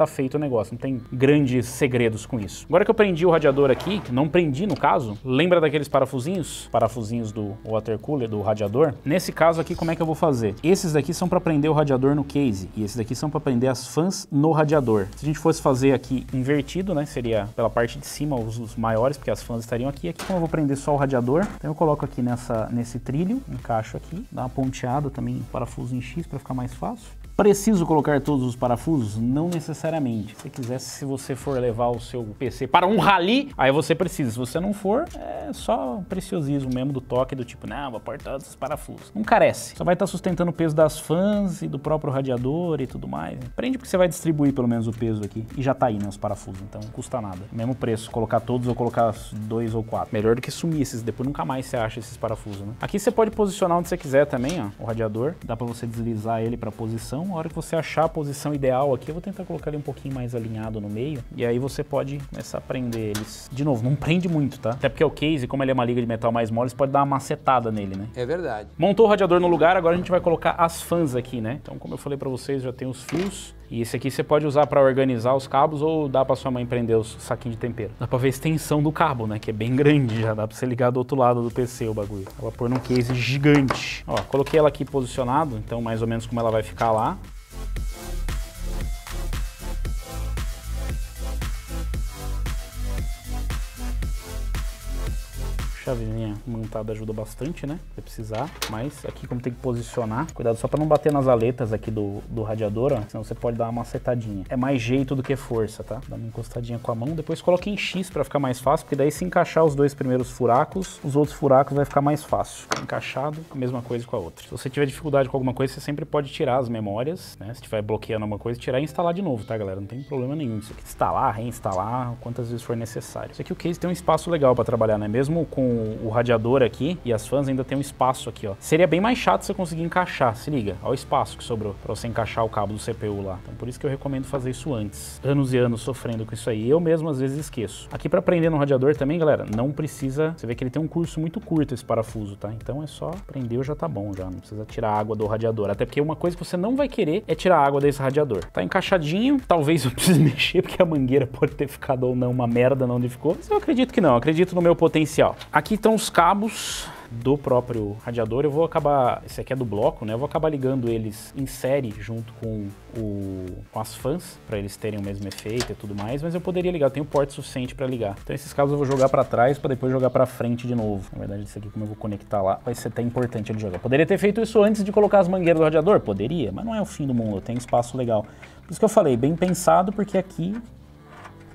feito o negócio. Não tem grande segredo segredos com isso. Agora que eu prendi o radiador aqui, não prendi no caso, lembra daqueles parafusinhos? Parafusinhos do water cooler, do radiador? Nesse caso aqui, como é que eu vou fazer? Esses daqui são para prender o radiador no case e esses daqui são para prender as fãs no radiador. Se a gente fosse fazer aqui invertido, né, seria pela parte de cima os maiores, porque as fãs estariam aqui. Aqui como eu vou prender só o radiador, então eu coloco aqui nesse trilho, encaixo aqui, dá uma ponteada também, parafuso em X para ficar mais fácil. Preciso colocar todos os parafusos? Não necessariamente. Se quiser, se você for levar o seu PC para um rally, aí você precisa. Se você não for, é só preciosismo mesmo do toque, do tipo, não, vou apertar todos os parafusos. Não carece. Só vai estar sustentando o peso das fãs e do próprio radiador e tudo mais. Prende porque você vai distribuir pelo menos o peso aqui. E já tá aí, né, os parafusos, então não custa nada. Mesmo preço, colocar todos ou colocar 2 ou 4. Melhor do que sumir esses, depois nunca mais você acha esses parafusos, né? Aqui você pode posicionar onde você quiser também, ó, o radiador. Dá pra você deslizar ele pra posição. A hora que você achar a posição ideal aqui, eu vou tentar colocar ele um pouquinho mais alinhado no meio, e aí você pode começar a prender eles. De novo, não prende muito, tá? Até porque o case, como ele é uma liga de metal mais mole, você pode dar uma macetada nele, né? É verdade. Montou o radiador no lugar, agora a gente vai colocar as fãs aqui, né? Então, como eu falei pra vocês, já tem os fios. E esse aqui você pode usar para organizar os cabos ou dá para sua mãe prender os saquinhos de tempero. Dá para ver a extensão do cabo, né? Que é bem grande, já dá para você ligar do outro lado do PC o bagulho. Ela pôr num case gigante. Ó, coloquei ela aqui posicionado, então mais ou menos como ela vai ficar lá. Chavezinha montada ajuda bastante, né? Se precisar, mas aqui como tem que posicionar, cuidado só para não bater nas aletas aqui do radiador, ó, senão você pode dar uma macetadinha. É mais jeito do que força, tá? Dá uma encostadinha com a mão, depois coloque em X para ficar mais fácil, porque daí se encaixar os dois primeiros furacos, os outros furacos vai ficar mais fácil. Encaixado, a mesma coisa com a outra. Se você tiver dificuldade com alguma coisa, você sempre pode tirar as memórias, né? Se estiver bloqueando alguma coisa, tirar e instalar de novo, tá, galera? Não tem problema nenhum. Isso aqui, instalar, reinstalar, quantas vezes for necessário. Isso aqui o case tem um espaço legal para trabalhar, né? Mesmo com o radiador aqui e as fãs ainda tem um espaço aqui, ó. Seria bem mais chato você conseguir encaixar, se liga, olha o espaço que sobrou para você encaixar o cabo do CPU lá. Então por isso que eu recomendo fazer isso antes. Anos e anos sofrendo com isso aí. Eu mesmo às vezes esqueço. Aqui para prender no radiador também, galera, não precisa, você vê que ele tem um curso muito curto esse parafuso, tá? Então é só prender já tá bom já, não precisa tirar a água do radiador. Até porque uma coisa que você não vai querer é tirar a água desse radiador. Tá encaixadinho, talvez eu precise mexer porque a mangueira pode ter ficado ou não uma merda onde ficou. Mas eu acredito que não, eu acredito no meu potencial. Aqui estão os cabos do próprio radiador. Eu vou acabar, esse aqui é do bloco, né? Eu vou acabar ligando eles em série junto com as fãs, para eles terem o mesmo efeito e tudo mais, mas eu poderia ligar, eu tenho porte suficiente para ligar. Então esses cabos eu vou jogar para trás para depois jogar para frente de novo. Na verdade, isso aqui como eu vou conectar lá, vai ser até importante ele jogar. Poderia ter feito isso antes de colocar as mangueiras do radiador? Poderia, mas não é o fim do mundo, eu tenho espaço legal. Por isso que eu falei, bem pensado, porque aqui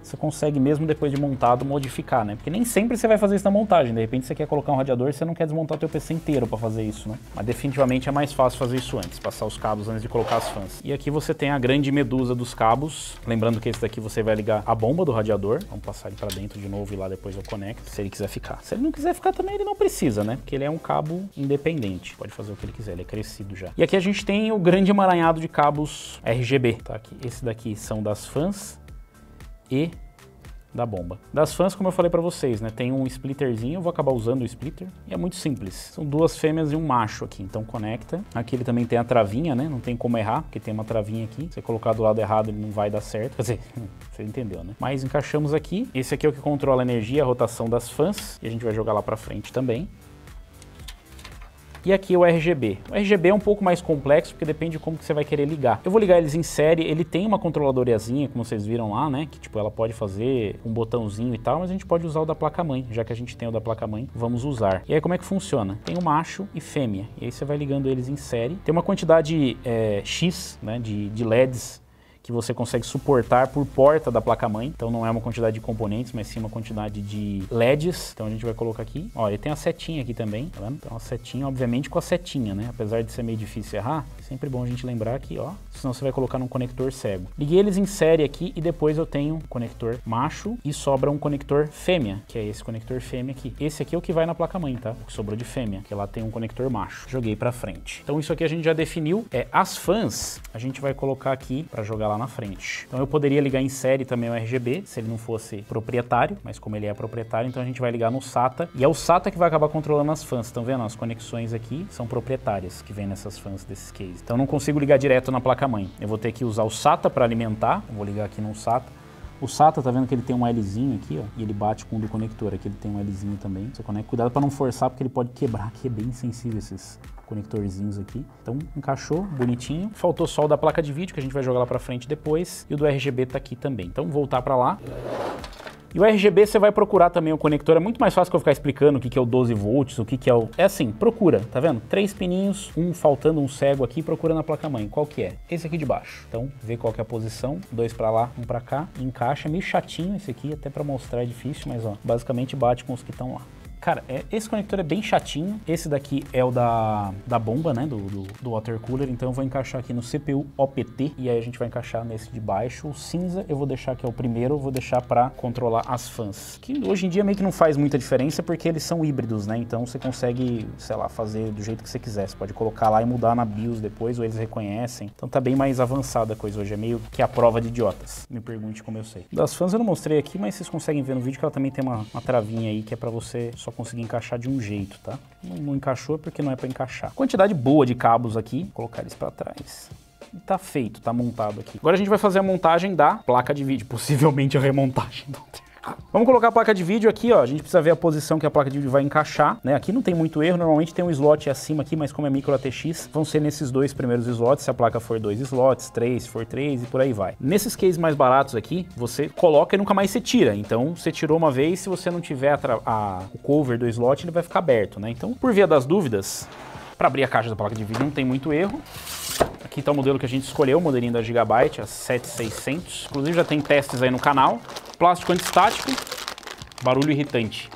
você consegue mesmo depois de montado modificar, né? Porque nem sempre você vai fazer isso na montagem. De repente você quer colocar um radiador e você não quer desmontar o teu PC inteiro para fazer isso, né? Mas definitivamente é mais fácil fazer isso antes, passar os cabos antes de colocar as fãs. E aqui você tem a grande medusa dos cabos. Lembrando que esse daqui você vai ligar a bomba do radiador. Vamos passar ele para dentro de novo e lá depois eu conecto, se ele quiser ficar. Se ele não quiser ficar também, ele não precisa, né? Porque ele é um cabo independente. Pode fazer o que ele quiser, ele é crescido já. E aqui a gente tem o grande emaranhado de cabos RGB, tá? Aqui. Esse daqui são das fãs e da bomba. Das fãs, como eu falei pra vocês, né, tem um splitterzinho, eu vou acabar usando o splitter, e é muito simples. São duas fêmeas e um macho aqui, então conecta. Aqui ele também tem a travinha, né, não tem como errar, porque tem uma travinha aqui. Se você colocar do lado errado, ele não vai dar certo. Quer dizer, você entendeu, né? Mas encaixamos aqui. Esse aqui é o que controla a energia, a rotação das fãs, e a gente vai jogar lá pra frente também. E aqui o RGB. O RGB é um pouco mais complexo, porque depende de como que você vai querer ligar. Eu vou ligar eles em série, ele tem uma controladorazinha, como vocês viram lá, né? Que tipo, ela pode fazer um botãozinho e tal, mas a gente pode usar o da placa-mãe. Já que a gente tem o da placa-mãe, vamos usar. E aí como é que funciona? Tem o macho e fêmea. E aí você vai ligando eles em série. Tem uma quantidade X, né, de LEDs que você consegue suportar por porta da placa-mãe. Então não é uma quantidade de componentes, mas sim uma quantidade de LEDs. Então a gente vai colocar aqui. Ó, ele tem a setinha aqui também, tá vendo? Então a setinha, obviamente com a setinha, né? Apesar de ser meio difícil errar, sempre bom a gente lembrar aqui, ó. Senão você vai colocar num conector cego. Liguei eles em série aqui e depois eu tenho um conector macho e sobra um conector fêmea, que é esse conector fêmea aqui. Esse aqui é o que vai na placa-mãe, tá? O que sobrou de fêmea, que lá tem um conector macho. Joguei pra frente. Então isso aqui a gente já definiu. As fãs a gente vai colocar aqui pra jogar lá na frente. Então eu poderia ligar em série também o RGB, se ele não fosse proprietário, mas como ele é proprietário, então a gente vai ligar no SATA, e é o SATA que vai acabar controlando as fãs. Estão vendo? As conexões aqui são proprietárias que vem nessas fãs desses cases. Então eu não consigo ligar direto na placa-mãe. Eu vou ter que usar o SATA para alimentar, eu vou ligar aqui no SATA, O SATA, tá vendo que ele tem um Lzinho aqui, ó, e ele bate com o do conector. Aqui ele tem um Lzinho também. Você conecta, cuidado para não forçar, porque ele pode quebrar. Aqui é bem sensível esses conectorzinhos aqui. Então, encaixou, bonitinho. Faltou só o da placa de vídeo, que a gente vai jogar lá pra frente depois. E o do RGB tá aqui também. Então, voltar pra lá. E o RGB você vai procurar também o conector. É muito mais fácil que eu ficar explicando o que é o 12 volts, o que é o... É assim, procura, tá vendo? 3 pininhos, um faltando um cego aqui, procura na placa-mãe. Qual que é? Esse aqui de baixo. Então, vê qual que é a posição. 2 pra lá, 1 pra cá. Encaixa. Meio chatinho esse aqui, até pra mostrar é difícil, mas ó, basicamente bate com os que estão lá. Cara, esse conector é bem chatinho. Esse daqui é o da bomba, né, do water cooler. Então eu vou encaixar aqui no CPU OPT e aí a gente vai encaixar nesse de baixo. O cinza eu vou deixar que é o primeiro, eu vou deixar para controlar as fãs. Que hoje em dia meio que não faz muita diferença porque eles são híbridos, né? Então você consegue, sei lá, fazer do jeito que você quiser. Você pode colocar lá e mudar na BIOS depois, ou eles reconhecem. Então tá bem mais avançada a coisa hoje. É meio que a prova de idiotas. Me pergunte como eu sei. Das fãs eu não mostrei aqui, mas vocês conseguem ver no vídeo que ela também tem uma travinha aí que é para você só conseguir encaixar de um jeito, tá? Não encaixou porque não é para encaixar. Quantidade boa de cabos aqui, vou colocar eles para trás. E tá feito, tá montado aqui. Agora a gente vai fazer a montagem da placa de vídeo, possivelmente a remontagem do... Vamos colocar a placa de vídeo aqui, ó. A gente precisa ver a posição que a placa de vídeo vai encaixar, né? Aqui não tem muito erro, normalmente tem um slot acima aqui, mas como é micro ATX, vão ser nesses 2 primeiros slots, se a placa for 2 slots, 3, se for 3 e por aí vai. Nesses cases mais baratos aqui, você coloca e nunca mais você tira. Então, você tirou uma vez, se você não tiver o cover do slot, ele vai ficar aberto, né? Então, por via das dúvidas, para abrir a caixa da placa de vídeo não tem muito erro. Aqui está o modelo que a gente escolheu, o modelinho da Gigabyte, a 7600. Inclusive já tem testes aí no canal. Plástico antistático, barulho irritante.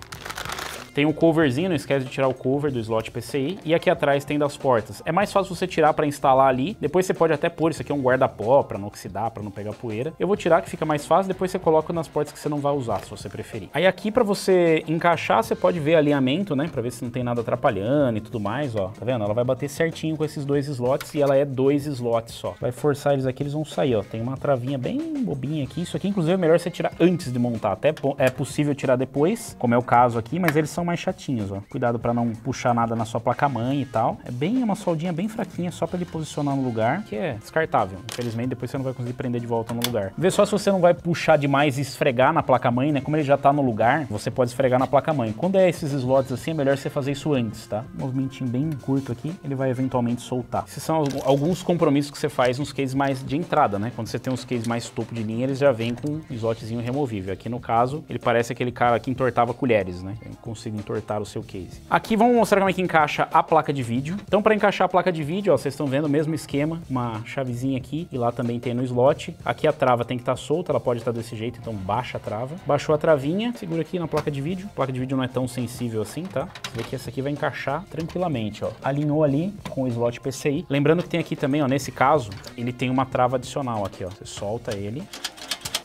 Tem o coverzinho, não esquece de tirar o cover do slot PCI. E aqui atrás tem das portas. É mais fácil você tirar para instalar ali. Depois você pode até pôr, isso aqui é um guarda-pó para não oxidar, para não pegar poeira. Eu vou tirar que fica mais fácil, depois você coloca nas portas que você não vai usar, se você preferir. Aí aqui para você encaixar, você pode ver alinhamento, né? Para ver se não tem nada atrapalhando e tudo mais, ó. Tá vendo? Ela vai bater certinho com esses 2 slots e ela é 2 slots só. Vai forçar eles aqui, eles vão sair, ó. Tem uma travinha bem bobinha aqui. Isso aqui, inclusive, é melhor você tirar antes de montar. Até é possível tirar depois, como é o caso aqui, mas eles são mais chatinhos, ó. Cuidado para não puxar nada na sua placa-mãe e tal. É uma soldinha bem fraquinha, só para ele posicionar no lugar, que é descartável. Infelizmente, depois você não vai conseguir prender de volta no lugar. Vê só se você não vai puxar demais e esfregar na placa-mãe, né? Como ele já tá no lugar, você pode esfregar na placa-mãe. Quando é esses slots assim, é melhor você fazer isso antes, tá? Um movimentinho bem curto aqui, ele vai eventualmente soltar. Esses são alguns compromissos que você faz nos cases mais de entrada, né? Quando você tem uns cases mais topo de linha, eles já vêm com slotzinho removível. Aqui no caso, ele parece aquele cara que entortava colheres, né? Eu consigo entortar o seu case. Aqui vamos mostrar como é que encaixa a placa de vídeo. Então para encaixar a placa de vídeo, ó, vocês estão vendo o mesmo esquema, uma chavezinha aqui e lá também tem no slot. Aqui a trava tem que estar solta, ela pode estar desse jeito, então baixa a trava. Baixou a travinha, segura aqui na placa de vídeo. A placa de vídeo não é tão sensível assim, tá? Você vê que essa aqui vai encaixar tranquilamente, ó. Alinhou ali com o slot PCI. Lembrando que tem aqui também, ó, nesse caso, ele tem uma trava adicional aqui, ó. Você solta ele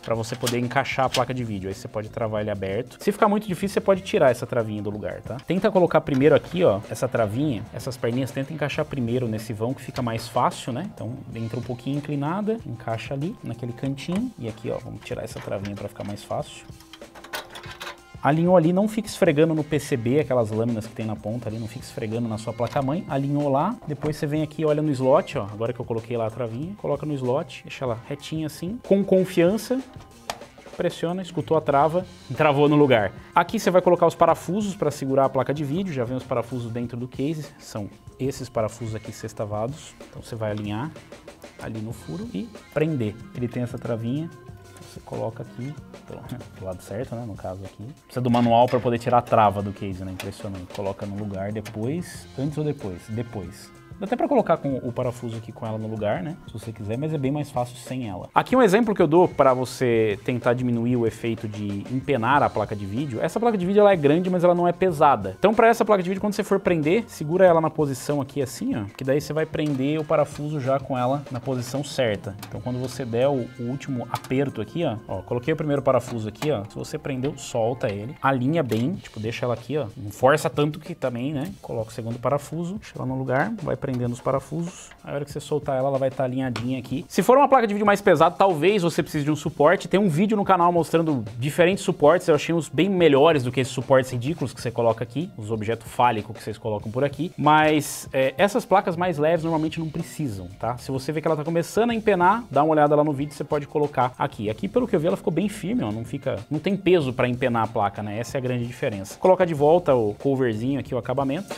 para você poder encaixar a placa de vídeo. Aí você pode travar ele aberto. Se ficar muito difícil, você pode tirar essa travinha do lugar, tá? Tenta colocar primeiro aqui, ó, essa travinha, essas perninhas, tenta encaixar primeiro nesse vão que fica mais fácil, né? Então, entra um pouquinho inclinada, encaixa ali, naquele cantinho. E aqui, ó, vamos tirar essa travinha para ficar mais fácil. Alinhou ali, não fica esfregando no PCB, aquelas lâminas que tem na ponta ali, não fica esfregando na sua placa-mãe. Alinhou lá, depois você vem aqui e olha no slot, ó, agora que eu coloquei lá a travinha, coloca no slot, deixa ela retinha assim, com confiança, pressiona, escutou a trava, travou no lugar. Aqui você vai colocar os parafusos para segurar a placa de vídeo, já vem os parafusos dentro do case, são esses parafusos aqui sextavados, então você vai alinhar ali no furo e prender. Ele tem essa travinha. Você coloca aqui, do lado certo, né, no caso aqui. Precisa do manual para poder tirar a trava do case, né, impressionante. Coloca no lugar depois, antes ou depois? Depois. Dá até para colocar com o parafuso aqui com ela no lugar, né, se você quiser, mas é bem mais fácil sem ela. Aqui um exemplo que eu dou para você tentar diminuir o efeito de empenar a placa de vídeo. Essa placa de vídeo ela é grande, mas ela não é pesada. Então para essa placa de vídeo, quando você for prender, segura ela na posição aqui assim, ó, que daí você vai prender o parafuso já com ela na posição certa. Então quando você der o último aperto aqui, ó, coloquei o primeiro parafuso aqui, ó, se você prendeu, solta ele, alinha bem, tipo, deixa ela aqui, ó, não força tanto que também, né, coloca o segundo parafuso, deixa ela no lugar, vai prender prendendo os parafusos. A hora que você soltar ela, ela vai estar alinhadinha aqui. Se for uma placa de vídeo mais pesada, talvez você precise de um suporte. Tem um vídeo no canal mostrando diferentes suportes. Eu achei uns bem melhores do que esses suportes ridículos que você coloca aqui, os objetos fálicos que vocês colocam por aqui. Mas essas placas mais leves normalmente não precisam, tá? Se você vê que ela tá começando a empenar, dá uma olhada lá no vídeo, você pode colocar aqui. Aqui, pelo que eu vi, ela ficou bem firme, ó, não tem peso para empenar a placa, né? Essa é a grande diferença. Coloca de volta o coverzinho aqui, o acabamento.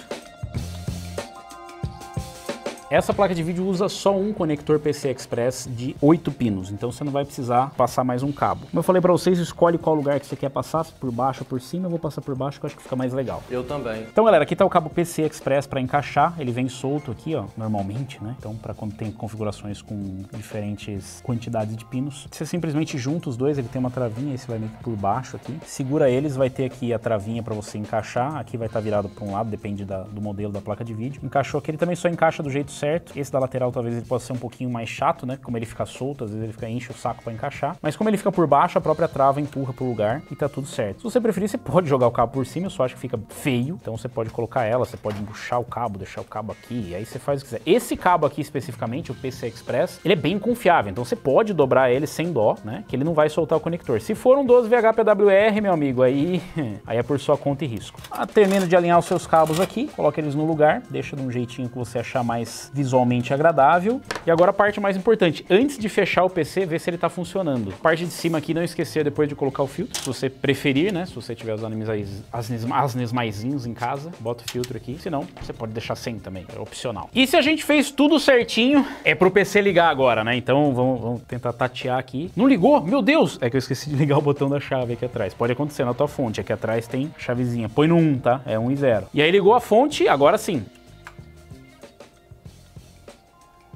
Essa placa de vídeo usa só um conector PCI Express de 8 pinos, então você não vai precisar passar mais um cabo. Como eu falei pra vocês, escolhe qual lugar que você quer passar, se por baixo ou por cima. Eu vou passar por baixo que eu acho que fica mais legal. Eu também. Então, galera, aqui tá o cabo PCI Express para encaixar. Ele vem solto aqui, ó, normalmente, né? Então, para quando tem configurações com diferentes quantidades de pinos, você simplesmente junta os dois. Ele tem uma travinha, esse vai meio que por baixo aqui. Segura eles, vai ter aqui a travinha para você encaixar. Aqui vai estar virado para um lado, depende do modelo da placa de vídeo. Encaixou aqui, ele também só encaixa do jeito certo. Esse da lateral talvez ele possa ser um pouquinho mais chato, né? Como ele fica solto, às vezes ele fica enche o saco para encaixar. Mas como ele fica por baixo, a própria trava empurra pro lugar e tá tudo certo. Se você preferir, você pode jogar o cabo por cima, eu só acho que fica feio. Então você pode colocar ela, você pode embuchar o cabo, deixar o cabo aqui, e aí você faz o que quiser. Esse cabo aqui especificamente, o PCI Express, ele é bem confiável, então você pode dobrar ele sem dó, né? Que ele não vai soltar o conector. Se for um 12 VHPWR, meu amigo, aí é por sua conta e risco. Termina de alinhar os seus cabos aqui, coloca eles no lugar, deixa de um jeitinho que você achar mais visualmente agradável. E agora a parte mais importante, antes de fechar o PC, ver se ele tá funcionando. A parte de cima aqui, não esquecer depois de colocar o filtro, se você preferir, né? Se você tiver os Nesmaizinhos em casa, bota o filtro aqui. Se não, você pode deixar sem também, é opcional. E se a gente fez tudo certinho, é pro PC ligar agora, né? Então vamos tentar tatear aqui. Não ligou? Meu Deus! É que eu esqueci de ligar o botão da chave aqui atrás. Pode acontecer na tua fonte, aqui atrás tem chavezinha. Põe no 1, tá? É 1 e 0. E aí ligou a fonte, agora sim.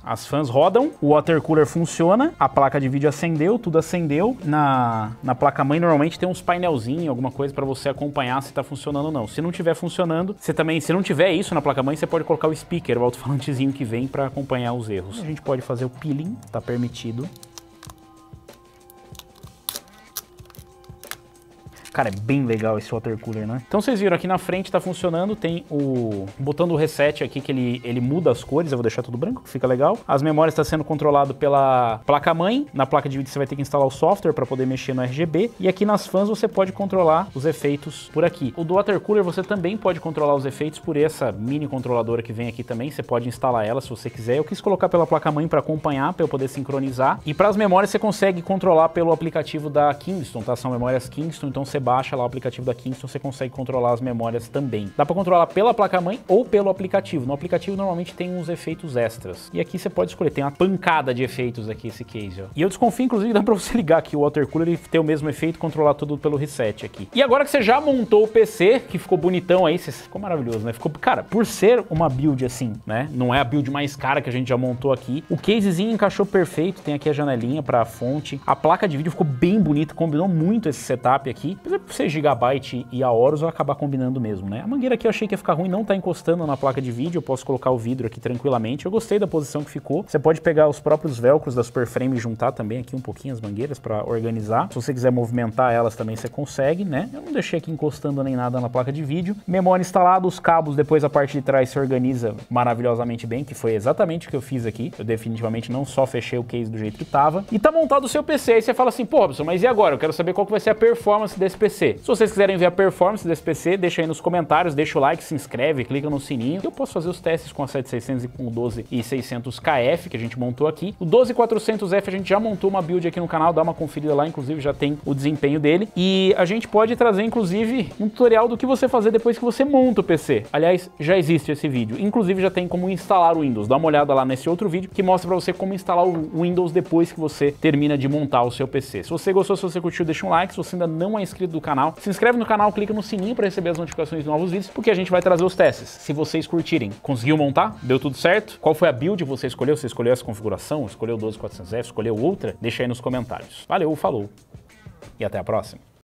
As fãs rodam, o water cooler funciona, a placa de vídeo acendeu, tudo acendeu. Na placa-mãe normalmente tem uns painelzinhos, alguma coisa para você acompanhar se tá funcionando ou não. Se não tiver funcionando, se não tiver isso na placa-mãe, você pode colocar o speaker, o alto-falantezinho que vem para acompanhar os erros. A gente pode fazer o peeling, tá permitido. Cara, é bem legal esse water cooler, né? Então vocês viram aqui na frente tá funcionando, tem o botão do reset aqui que ele muda as cores, eu vou deixar tudo branco, que fica legal. As memórias tá sendo controlado pela placa-mãe, na placa de vídeo você vai ter que instalar o software para poder mexer no RGB, e aqui nas fãs você pode controlar os efeitos por aqui. O do water cooler você também pode controlar os efeitos por essa mini controladora que vem aqui também, você pode instalar ela se você quiser. Eu quis colocar pela placa-mãe para acompanhar, para eu poder sincronizar, e para as memórias você consegue controlar pelo aplicativo da Kingston, tá? São memórias Kingston, então você baixa lá o aplicativo da Kingston, você consegue controlar as memórias também. Dá para controlar pela placa-mãe ou pelo aplicativo. No aplicativo normalmente tem uns efeitos extras. E aqui você pode escolher, tem uma pancada de efeitos aqui esse case, ó. E eu desconfio, inclusive, dá para você ligar aqui o water cooler e ter o mesmo efeito, controlar tudo pelo reset aqui. E agora que você já montou o PC, que ficou bonitão aí, ficou maravilhoso, né? Ficou, cara, por ser uma build assim, né? Não é a build mais cara que a gente já montou aqui. O casezinho encaixou perfeito, tem aqui a janelinha para a fonte. A placa de vídeo ficou bem bonita, combinou muito esse setup aqui. Apesar Gigabyte e a Horus vai acabar combinando mesmo, né? A mangueira aqui eu achei que ia ficar ruim, não tá encostando na placa de vídeo, eu posso colocar o vidro aqui tranquilamente. Eu gostei da posição que ficou. Você pode pegar os próprios velcros da Superframe e juntar também aqui um pouquinho as mangueiras para organizar. Se você quiser movimentar elas também você consegue, né? Eu não deixei aqui encostando nem nada na placa de vídeo. Memória instalada, os cabos, depois a parte de trás se organiza maravilhosamente bem, que foi exatamente o que eu fiz aqui. Eu definitivamente não só fechei o case do jeito que tava. E tá montado o seu PC, aí você fala assim, pô, Robson, mas e agora? Eu quero saber qual que vai ser a performance desse PC. Se vocês quiserem ver a performance desse PC, deixa aí nos comentários, deixa o like, se inscreve, clica no sininho. Eu posso fazer os testes com a 7600 e com o 12600KF que a gente montou aqui. O 12400F a gente já montou uma build aqui no canal, dá uma conferida lá, inclusive já tem o desempenho dele. E a gente pode trazer, inclusive, um tutorial do que você fazer depois que você monta o PC. Aliás, já existe esse vídeo. Inclusive já tem como instalar o Windows. Dá uma olhada lá nesse outro vídeo que mostra pra você como instalar o Windows depois que você termina de montar o seu PC. Se você gostou, se você curtiu, deixa um like. Se você ainda não é inscrito do canal, se inscreve no canal, clica no sininho para receber as notificações de novos vídeos, porque a gente vai trazer os testes. Se vocês curtirem, conseguiu montar? Deu tudo certo? Qual foi a build que você escolheu? Você escolheu essa configuração? Escolheu o 12400F? Escolheu outra? Deixa aí nos comentários. Valeu, falou e até a próxima.